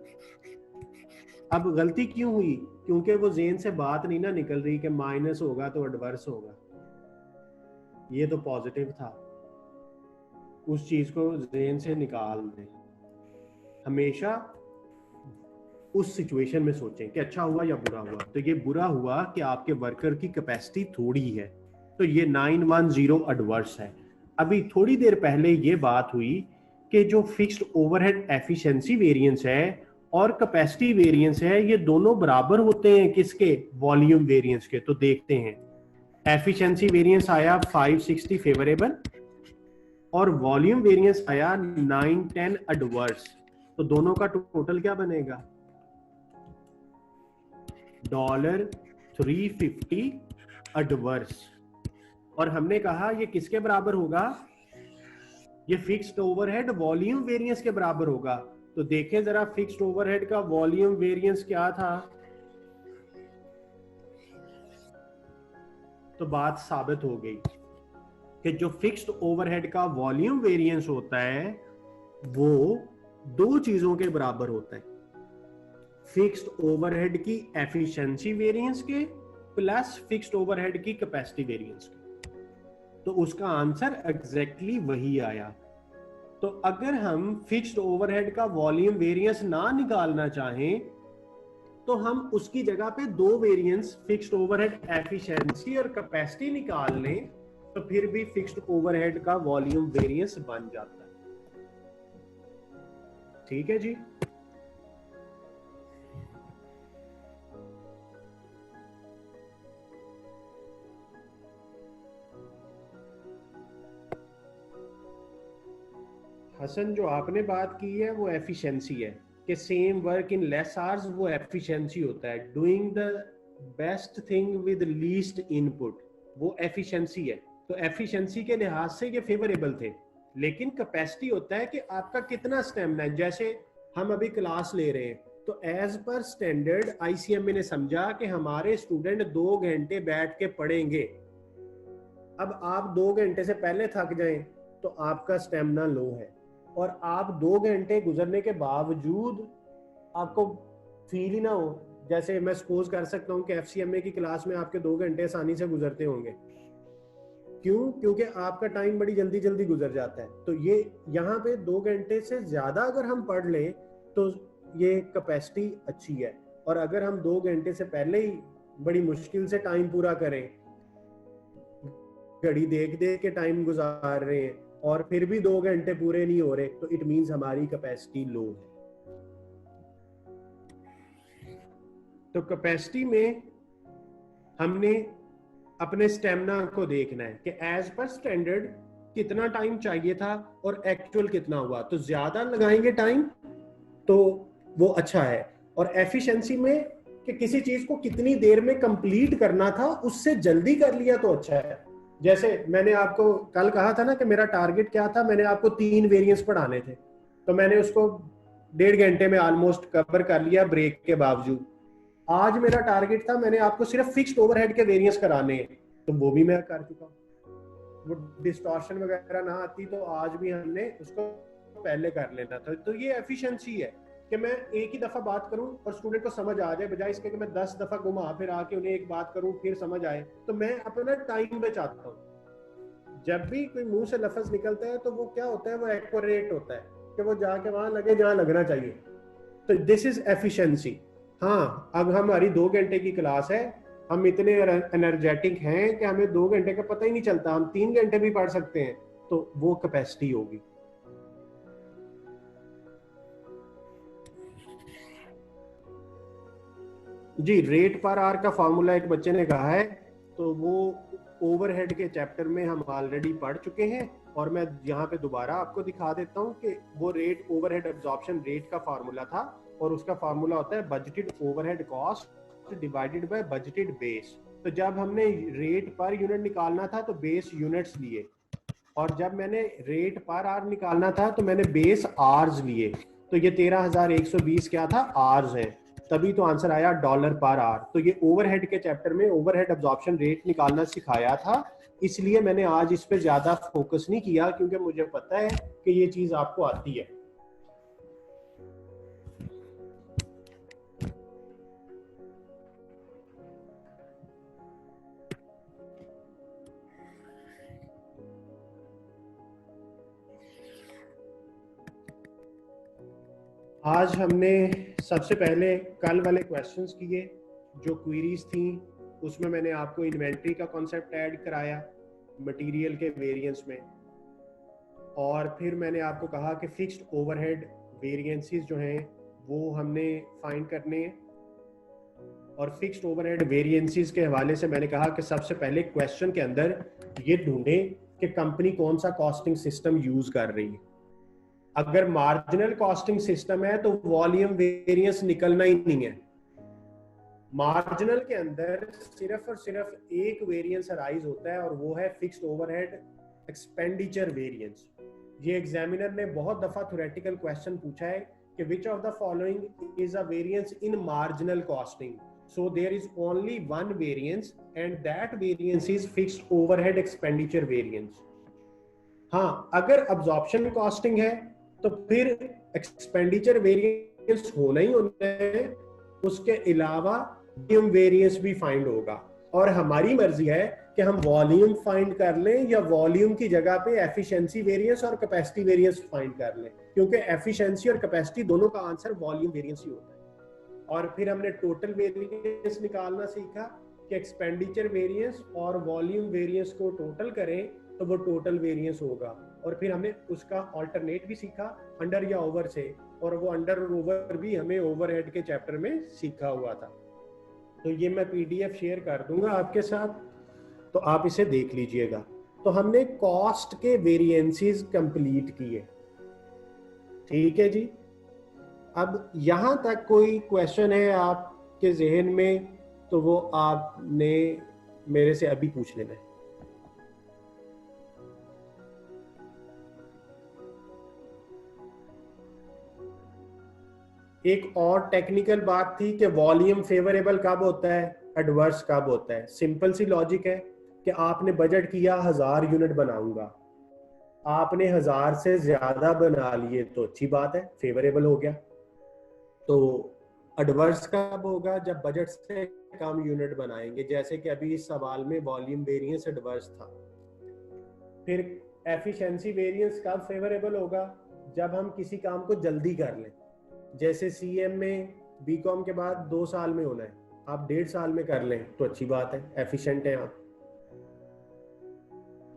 अब गलती क्यों हुई, क्योंकि वो जेन से बात नहीं ना निकल रही कि माइनस होगा तो एडवर्स होगा, ये तो पॉजिटिव था। उस चीज को जेन से निकाल दें। हमेशा उस सिचुएशन में सोचें कि अच्छा हुआ या बुरा हुआ। तो ये बुरा हुआ कि आपके वर्कर की कैपेसिटी थोड़ी है, तो ये 910 एडवर्स है। अभी थोड़ी देर पहले ये बात हुई कि जो फिक्स्ड ओवरहेड एफिशिएंसी वेरिएंस है और कैपेसिटी वेरिएंस है, ये दोनों बराबर होते हैं किसके, वॉल्यूम वेरिएंस के। तो देखते हैं, एफिशिएंसी वेरिएंस आया 560 फेवरेबल और वॉल्यूम वेरिएंस आया 910 एडवर्स। तो दोनों का टोटल क्या बनेगा, $350 एडवर्स। और हमने कहा ये किसके बराबर होगा, ये फिक्स्ड ओवरहेड वॉल्यूम वेरिएंस के बराबर होगा। तो देखें जरा फिक्स्ड ओवरहेड का वॉल्यूम वेरिएंस क्या था, तो बात साबित हो गई कि जो फिक्स्ड ओवरहेड का वॉल्यूम वेरिएंस होता है वो दो चीजों के बराबर होता है, फिक्स्ड ओवरहेड की एफिशिएंसी वेरिएंस के प्लस फिक्स्ड ओवरहेड की कैपेसिटी वेरिएंस के। तो उसका आंसर एग्जैक्टली वही आया। तो अगर हम फिक्स्ड ओवरहेड का वॉल्यूम वेरिएंस ना निकालना चाहें तो हम उसकी जगह पे दो वेरिएंस फिक्स्ड ओवरहेड एफिशिएंसी और कैपेसिटी निकाल लें, तो फिर भी फिक्स्ड ओवरहेड का वॉल्यूम वेरिएंस बन जाता है। ठीक है जी। हसन, जो आपने बात की है वो एफिशिएंसी है कि same work in less hours, वो एफिशिएंसी होता है। Doing the best thing with least input, वो एफिशिएंसी है। तो एफिशिएंसी के लिहाज से ये फेवरेबल थे। लेकिन कैपेसिटी होता है कि आपका कितना स्टेमिना है। जैसे हम अभी क्लास ले रहे हैं तो एज पर स्टैंडर्ड आईसीएमए ने समझा कि हमारे स्टूडेंट 2 घंटे बैठ के पढ़ेंगे। अब आप 2 घंटे से पहले थक जाएं तो आपका स्टेमिना लो है, और आप 2 घंटे गुजरने के बावजूद आपको फील ही ना हो, जैसे मैं सपोज कर सकता हूँ कि एफसीएमए की क्लास में आपके 2 घंटे आसानी से गुजरते होंगे। क्यों? क्योंकि आपका टाइम बड़ी जल्दी जल्दी गुजर जाता है। तो ये यहाँ पे 2 घंटे से ज्यादा अगर हम पढ़ लें तो ये कैपेसिटी अच्छी है। और अगर हम 2 घंटे से पहले ही बड़ी मुश्किल से टाइम पूरा करें, घड़ी देख देख के टाइम गुजार रहे हैं और फिर भी 2 घंटे पूरे नहीं हो रहे, तो इट मींस हमारी कैपेसिटी लो है। तो कैपेसिटी में हमने अपने स्टेमिना को देखना है कि एज पर स्टैंडर्ड कितना टाइम चाहिए था और एक्चुअल कितना हुआ। तो ज्यादा लगाएंगे टाइम तो वो अच्छा है। और एफिशिएंसी में कि किसी चीज को कितनी देर में कंप्लीट करना था उससे जल्दी कर लिया तो अच्छा है। जैसे मैंने आपको कल कहा था ना कि मेरा टारगेट क्या था, मैंने आपको 3 वेरिएंस पढ़ाने थे, तो मैंने उसको 1.5 घंटे में ऑलमोस्ट कवर कर लिया ब्रेक के बावजूद। आज मेरा टारगेट था, मैंने आपको सिर्फ फिक्स्ड ओवरहेड के वेरिएंस कराने हैं, तो वो भी मैं कर चुका। वो डिस्टॉर्शन वगैरह ना आती तो आज भी हमने उसको पहले कर लेना था। तो ये एफिशिएंसी है कि मैं एक ही दफा बात करूं और स्टूडेंट को समझ आ जाए, बजाय इसके कि मैं 10 दफा घुमा फिर आके उन्हें एक बात करूं फिर समझ आए। तो मैं अपना टाइम बचाता हूं। जब भी कोई मुंह से लफ्ज निकलता है तो वो क्या होता है, वो एक्यूरेट होता है कि वो जाके वहां लगे जहां लगना चाहिए। तो दिस इज एफिशिएंसी। हाँ, अब हमारी 2 घंटे की क्लास है, हम इतने एनर्जेटिक हैं कि हमें 2 घंटे का पता ही नहीं चलता, हम 3 घंटे भी पढ़ सकते हैं, तो वो कैपेसिटी होगी। जी, रेट पर आवर का फॉर्मूला एक बच्चे ने कहा है, तो वो ओवरहेड के चैप्टर में हम ऑलरेडी पढ़ चुके हैं, और मैं यहाँ पे दोबारा आपको दिखा देता हूँ कि वो रेट ओवरहेड एब्जॉर्प्शन रेट का फॉर्मूला था, और उसका फॉर्मूला होता है budgeted overhead cost divided by budgeted base. तो जब हमने रेट पर यूनिट निकालना था तो बेस यूनिट्स लिए, और जब मैंने रेट पर आवर निकालना था तो मैंने बेस आवर्स लिए। तो ये 13,120 क्या था, आवर्स है, तभी तो आंसर आया डॉलर पर आवर। तो ये ओवरहेड के चैप्टर में ओवरहेड एब्जॉर्प्शन रेट निकालना सिखाया था, इसलिए मैंने आज इस पे ज्यादा फोकस नहीं किया, क्योंकि मुझे पता है कि ये चीज आपको आती है। आज हमने सबसे पहले कल वाले क्वेश्चंस किए, जो क्वेरीज थी उसमें मैंने आपको इन्वेंट्री का कॉन्सेप्ट ऐड कराया मटेरियल के वेरिएंस में, और फिर मैंने आपको कहा कि फिक्स्ड ओवरहेड वेरिएंसेस जो हैं वो हमने फाइंड करने हैं। और फिक्स्ड ओवरहेड वेरिएंसेस के हवाले से मैंने कहा कि सबसे पहले क्वेश्चन के अंदर ये ढूंढें कि कंपनी कौन सा कॉस्टिंग सिस्टम यूज कर रही है। अगर मार्जिनल कॉस्टिंग सिस्टम है तो वॉल्यूम वेरिएंस निकलना ही नहीं है। मार्जिनल के अंदर सिर्फ और सिर्फ एक वेरिएंस अराइज होता है, और वो है फिक्स्ड ओवरहेड एक्सपेंडिचर वेरिएंस। ये एग्जामिनर ने बहुत दफा थ्योरेटिकल क्वेश्चन पूछा है कि which of the following is a variance in marginal costing. So there is only one variance and that variance is fixed overhead expenditure variance. हाँ, अगर absorption costing है तो फिर expenditure variance होना ही होना है, उसके अलावा वॉल्यूम वेरिएंस भी फाइंड होगा। और हमारी मर्जी है कि हम वॉल्यूम फाइंड कर लें या वॉल्यूम की जगह पे एफिशिएंसी वेरिएंस और कैपेसिटी वेरिएंस फाइंड कर लें, क्योंकि एफिशिएंसी और कैपेसिटी दोनों का आंसर वॉल्यूम वेरिएंस ही होता है। और फिर हमने टोटल वेरिएंस निकालना सीखा कि एक्सपेंडिचर वेरिएंस और वॉल्यूम वेरिएंस को टोटल करें तो वो टोटल वेरिएंस होगा। और फिर हमने उसका ऑल्टरनेट भी सीखा अंडर या ओवर से, और वो अंडर और ओवर भी हमें ओवरहेड के चैप्टर में सीखा हुआ था। तो ये मैं पीडीएफ शेयर कर दूंगा आपके साथ, तो आप इसे देख लीजिएगा। तो हमने कॉस्ट के वेरिएंसेस कंप्लीट किए, ठीक है जी। अब यहां तक कोई क्वेश्चन है आपके जहन में तो वो आपने मेरे से अभी पूछ लेना है। एक और टेक्निकल बात थी कि वॉल्यूम फेवरेबल कब होता है, एडवर्स कब होता है। सिंपल सी लॉजिक है कि आपने बजट किया 1000 यूनिट बनाऊंगा, आपने 1000 से ज्यादा बना लिए तो अच्छी बात है, फेवरेबल हो गया। तो एडवर्स कब होगा, जब बजट से कम यूनिट बनाएंगे, जैसे कि अभी इस सवाल में वॉल्यूम वेरिएंस एडवर्स था। फिर एफिशिएंसी वेरिएंस कब फेवरेबल होगा, जब हम किसी काम को जल्दी कर लें। जैसे सीएम में बीकॉम के बाद 2 साल में होना है, आप 1.5 साल में कर लें तो अच्छी बात है, एफिशिएंट है आप।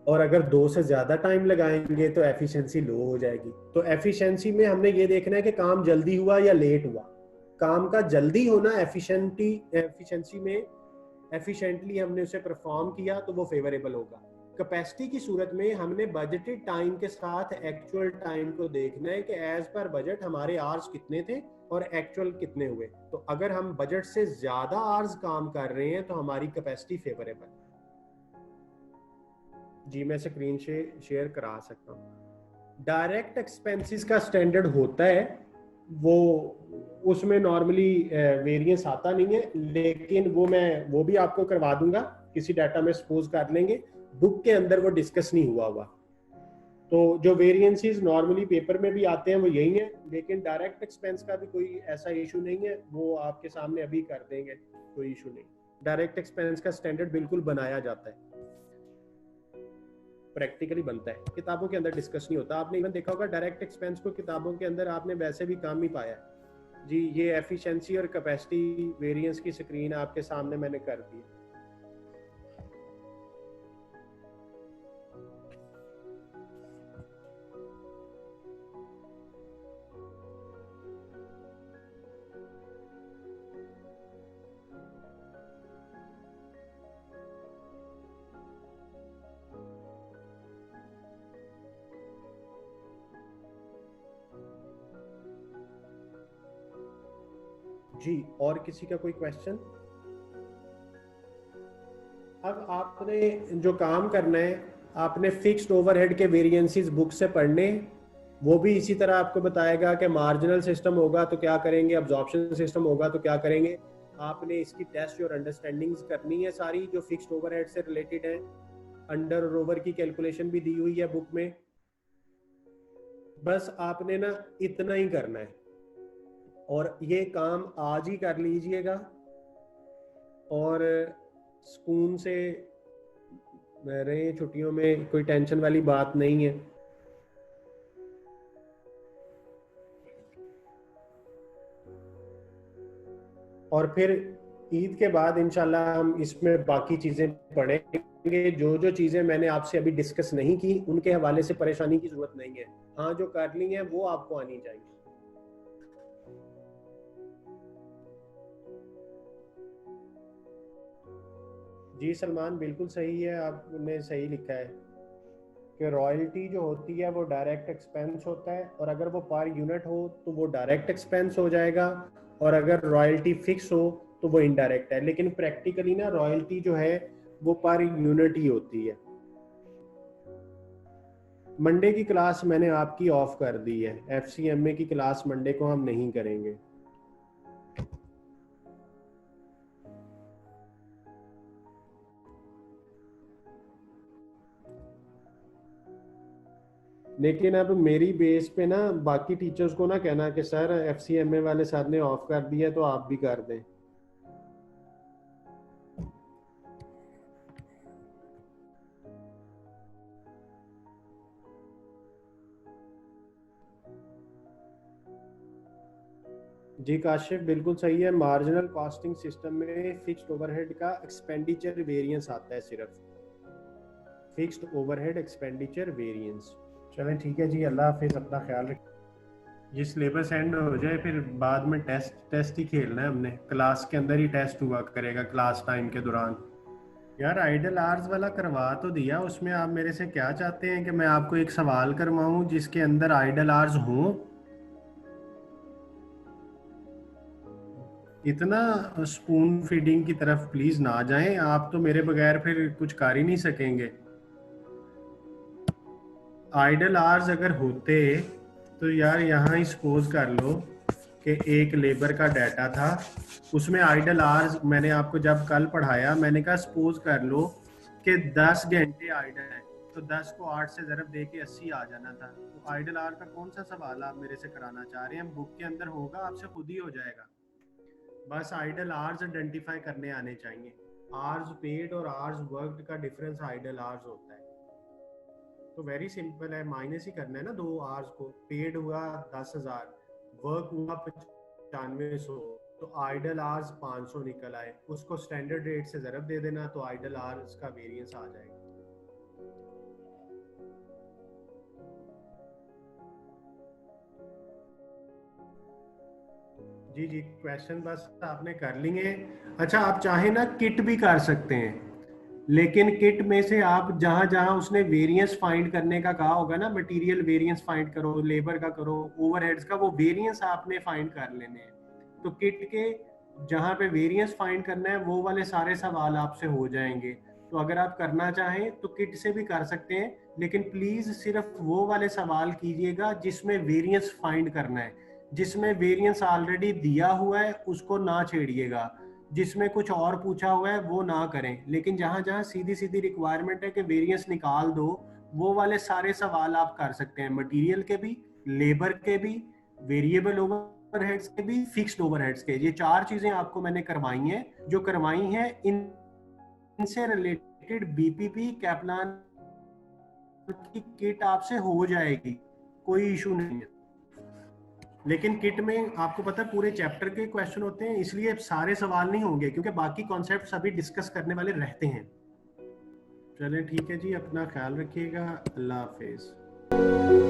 और अगर 2 से ज्यादा टाइम लगाएंगे तो एफिशिएंसी लो हो जाएगी। तो एफिशिएंसी में हमने ये देखना है कि काम जल्दी हुआ या लेट हुआ। काम का जल्दी होना एफिशिएंसी में एफिशिएंटली हमने उसे परफॉर्म किया तो वो फेवरेबल होगा। कैपेसिटी की सूरत में हमने बजटेड टाइम के साथ एक्चुअल टाइम को देखना है कि एज पर बजट हमारे आवर्स कितने थे और एक्चुअल कितने हुए। तो अगर हम बजट से ज्यादा आवर्स काम कर रहे हैं तो हमारी कैपेसिटी फेवरेबल। जी मैं स्क्रीन शेयर करा सकता हूँ। डायरेक्ट एक्सपेंसेस का स्टैंडर्ड होता है, वो उसमें नॉर्मली वेरिएंस आता नहीं है, लेकिन वो भी आपको करवा दूंगा किसी डाटा में सपोज कर लेंगे, बुक के अंदर वो डिस्कस नहीं हुआ हुआ। तो जो वेरिएंसेस नॉर्मली पेपर में भी आते हैं वो यही है, लेकिन डायरेक्ट एक्सपेंस का भी कोई ऐसा इशू नहीं है, वो आपके सामने अभी कर देंगे, कोई इशू नहीं। डायरेक्ट एक्सपेंस का स्टैंडर्ड बिल्कुल बनाया जाता है, प्रैक्टिकली बनता है, किताबों के अंदर डिस्कस नहीं होता। आपने इवन देखा होगा डायरेक्ट एक्सपेंस को किताबों के अंदर आपने वैसे भी काम नहीं पाया जी। ये एफिशिएंसी और कैपेसिटी वेरिएंस की स्क्रीन आपके सामने मैंने कर दी। जी और किसी का कोई क्वेश्चन? अब आपने जो काम करना है, आपने फिक्स्ड ओवरहेड के वेरिएंसेस बुक से पढ़ने, वो भी इसी तरह आपको बताएगा कि मार्जिनल सिस्टम होगा तो क्या करेंगे, अब्जॉर्प्शन सिस्टम होगा तो क्या करेंगे। आपने इसकी टेस्ट और अंडरस्टैंडिंग्स करनी है सारी जो फिक्स्ड ओवरहेड से रिलेटेड है। अंडर और ओवर की कैलकुलेशन भी दी हुई है बुक में। बस आपने ना इतना ही करना है और ये काम आज ही कर लीजिएगा और सुकून से रहे, छुट्टियों में कोई टेंशन वाली बात नहीं है। और फिर ईद के बाद इंशाल्लाह हम इसमें बाकी चीजें पढ़ेंगे। जो चीजें मैंने आपसे अभी डिस्कस नहीं की उनके हवाले से परेशानी की जरूरत नहीं है। हाँ जो कर ली है वो आपको आनी चाहिए। जी सलमान बिल्कुल सही है, आपने सही लिखा है कि रॉयल्टी जो होती है वो डायरेक्ट एक्सपेंस होता है, और अगर वो पर यूनिट हो तो वो डायरेक्ट एक्सपेंस हो जाएगा, और अगर रॉयल्टी फिक्स हो तो वो इनडायरेक्ट है। लेकिन प्रैक्टिकली ना रॉयल्टी जो है वो पर यूनिट ही होती है। मंडे की क्लास मैंने आपकी ऑफ कर दी है, एफसीएमए की क्लास मंडे को हम नहीं करेंगे। लेकिन अब मेरी बेस पे ना बाकी टीचर्स को ना कहना कि सर FCMA वाले सर ने ऑफ कर दिया तो आप भी कर दें। जी काशिफ बिल्कुल सही है। मार्जिनल कॉस्टिंग सिस्टम में फिक्स्ड ओवरहेड का एक्सपेंडिचर वेरिएंस आता है, सिर्फ फिक्स्ड ओवरहेड एक्सपेंडिचर वेरिएंस। चलें ठीक है जी, अल्लाह हाफिज़, अपना ख्याल रखें। ये सिलेबस एंड हो जाए फिर बाद में टेस्ट ही खेलना है हमने, क्लास के अंदर ही टेस्ट हुआ करेगा क्लास टाइम के दौरान। यार आइडल आवर्स वाला करवा तो दिया, उसमें आप मेरे से क्या चाहते हैं कि मैं आपको एक सवाल करवाऊं जिसके अंदर आइडल आवर्स हों? इतना स्पून फीडिंग की तरफ प्लीज ना जाएं, आप तो मेरे बगैर फिर कुछ कर ही नहीं सकेंगे। आइडल आवर्स अगर होते तो यार यहाँ ही सपोज कर लो कि एक लेबर का डाटा था, उसमें आइडल आवर्स मैंने आपको जब कल पढ़ाया मैंने कहा सपोज कर लो कि 10 घंटे आइडल है, तो 10 को 8 से ज़रब दे के 80 आ जाना था। तो आइडल आवर का कौन सा सवाल आप मेरे से कराना चाह रहे हैं? बुक के अंदर होगा, आपसे खुद ही हो जाएगा। बस आइडल आवर्स आइडेंटिफाई करने आने चाहिए। आवर्स पेड और आवर्स वर्कड का डिफरेंस आइडल आवर्स होता है। तो वेरी सिंपल है, माइनस ही करना है ना 2 आवर्स को। पेड हुआ 10,000, वर्क हुआ 9500, तो आइडल आवर्स 500 निकल आए, उसको स्टैंडर्ड रेट से ज़रब दे देना तो आइडल आवर्स का वेरिएंस आ जाएगा। जी जी, क्वेश्चन बस आपने कर लिए। अच्छा आप चाहे ना किट भी कर सकते हैं, लेकिन किट में से आप जहां जहां उसने वेरिएंस फाइंड करने का कहा होगा ना, मटेरियल वेरिएंस फाइंड करो, लेबर का करो, ओवरहेड्स का, वो वेरिएंस आपने फाइंड कर लेने हैं। तो किट के जहां पे वेरिएंस फाइंड करना है वो वाले सारे सवाल आपसे हो जाएंगे। तो अगर आप करना चाहें तो किट से भी कर सकते हैं, लेकिन प्लीज सिर्फ वो वाले सवाल कीजिएगा जिसमें वेरिएंस फाइंड करना है। जिसमें वेरिएंस ऑलरेडी दिया हुआ है उसको ना छेड़िएगा, जिसमें कुछ और पूछा हुआ है वो ना करें। लेकिन जहां जहां सीधी सीधी रिक्वायरमेंट है कि वेरिएंस निकाल दो, वो वाले सारे सवाल आप कर सकते हैं, मटेरियल के भी, लेबर के भी, वेरिएबल ओवरहेड्स के भी, फिक्स्ड ओवरहेड्स के। ये 4 चीजें आपको मैंने करवाई हैं। जो करवाई हैं इनसे रिलेटेड बीपीपी कैपलान की किट आपसे हो जाएगी, कोई इशू नहीं है। लेकिन किट में आपको पता है पूरे चैप्टर के क्वेश्चन होते हैं, इसलिए सारे सवाल नहीं होंगे क्योंकि बाकी कॉन्सेप्ट सभी डिस्कस करने वाले रहते हैं। चलें ठीक है जी, अपना ख्याल रखिएगा, अल्लाह हाफिज।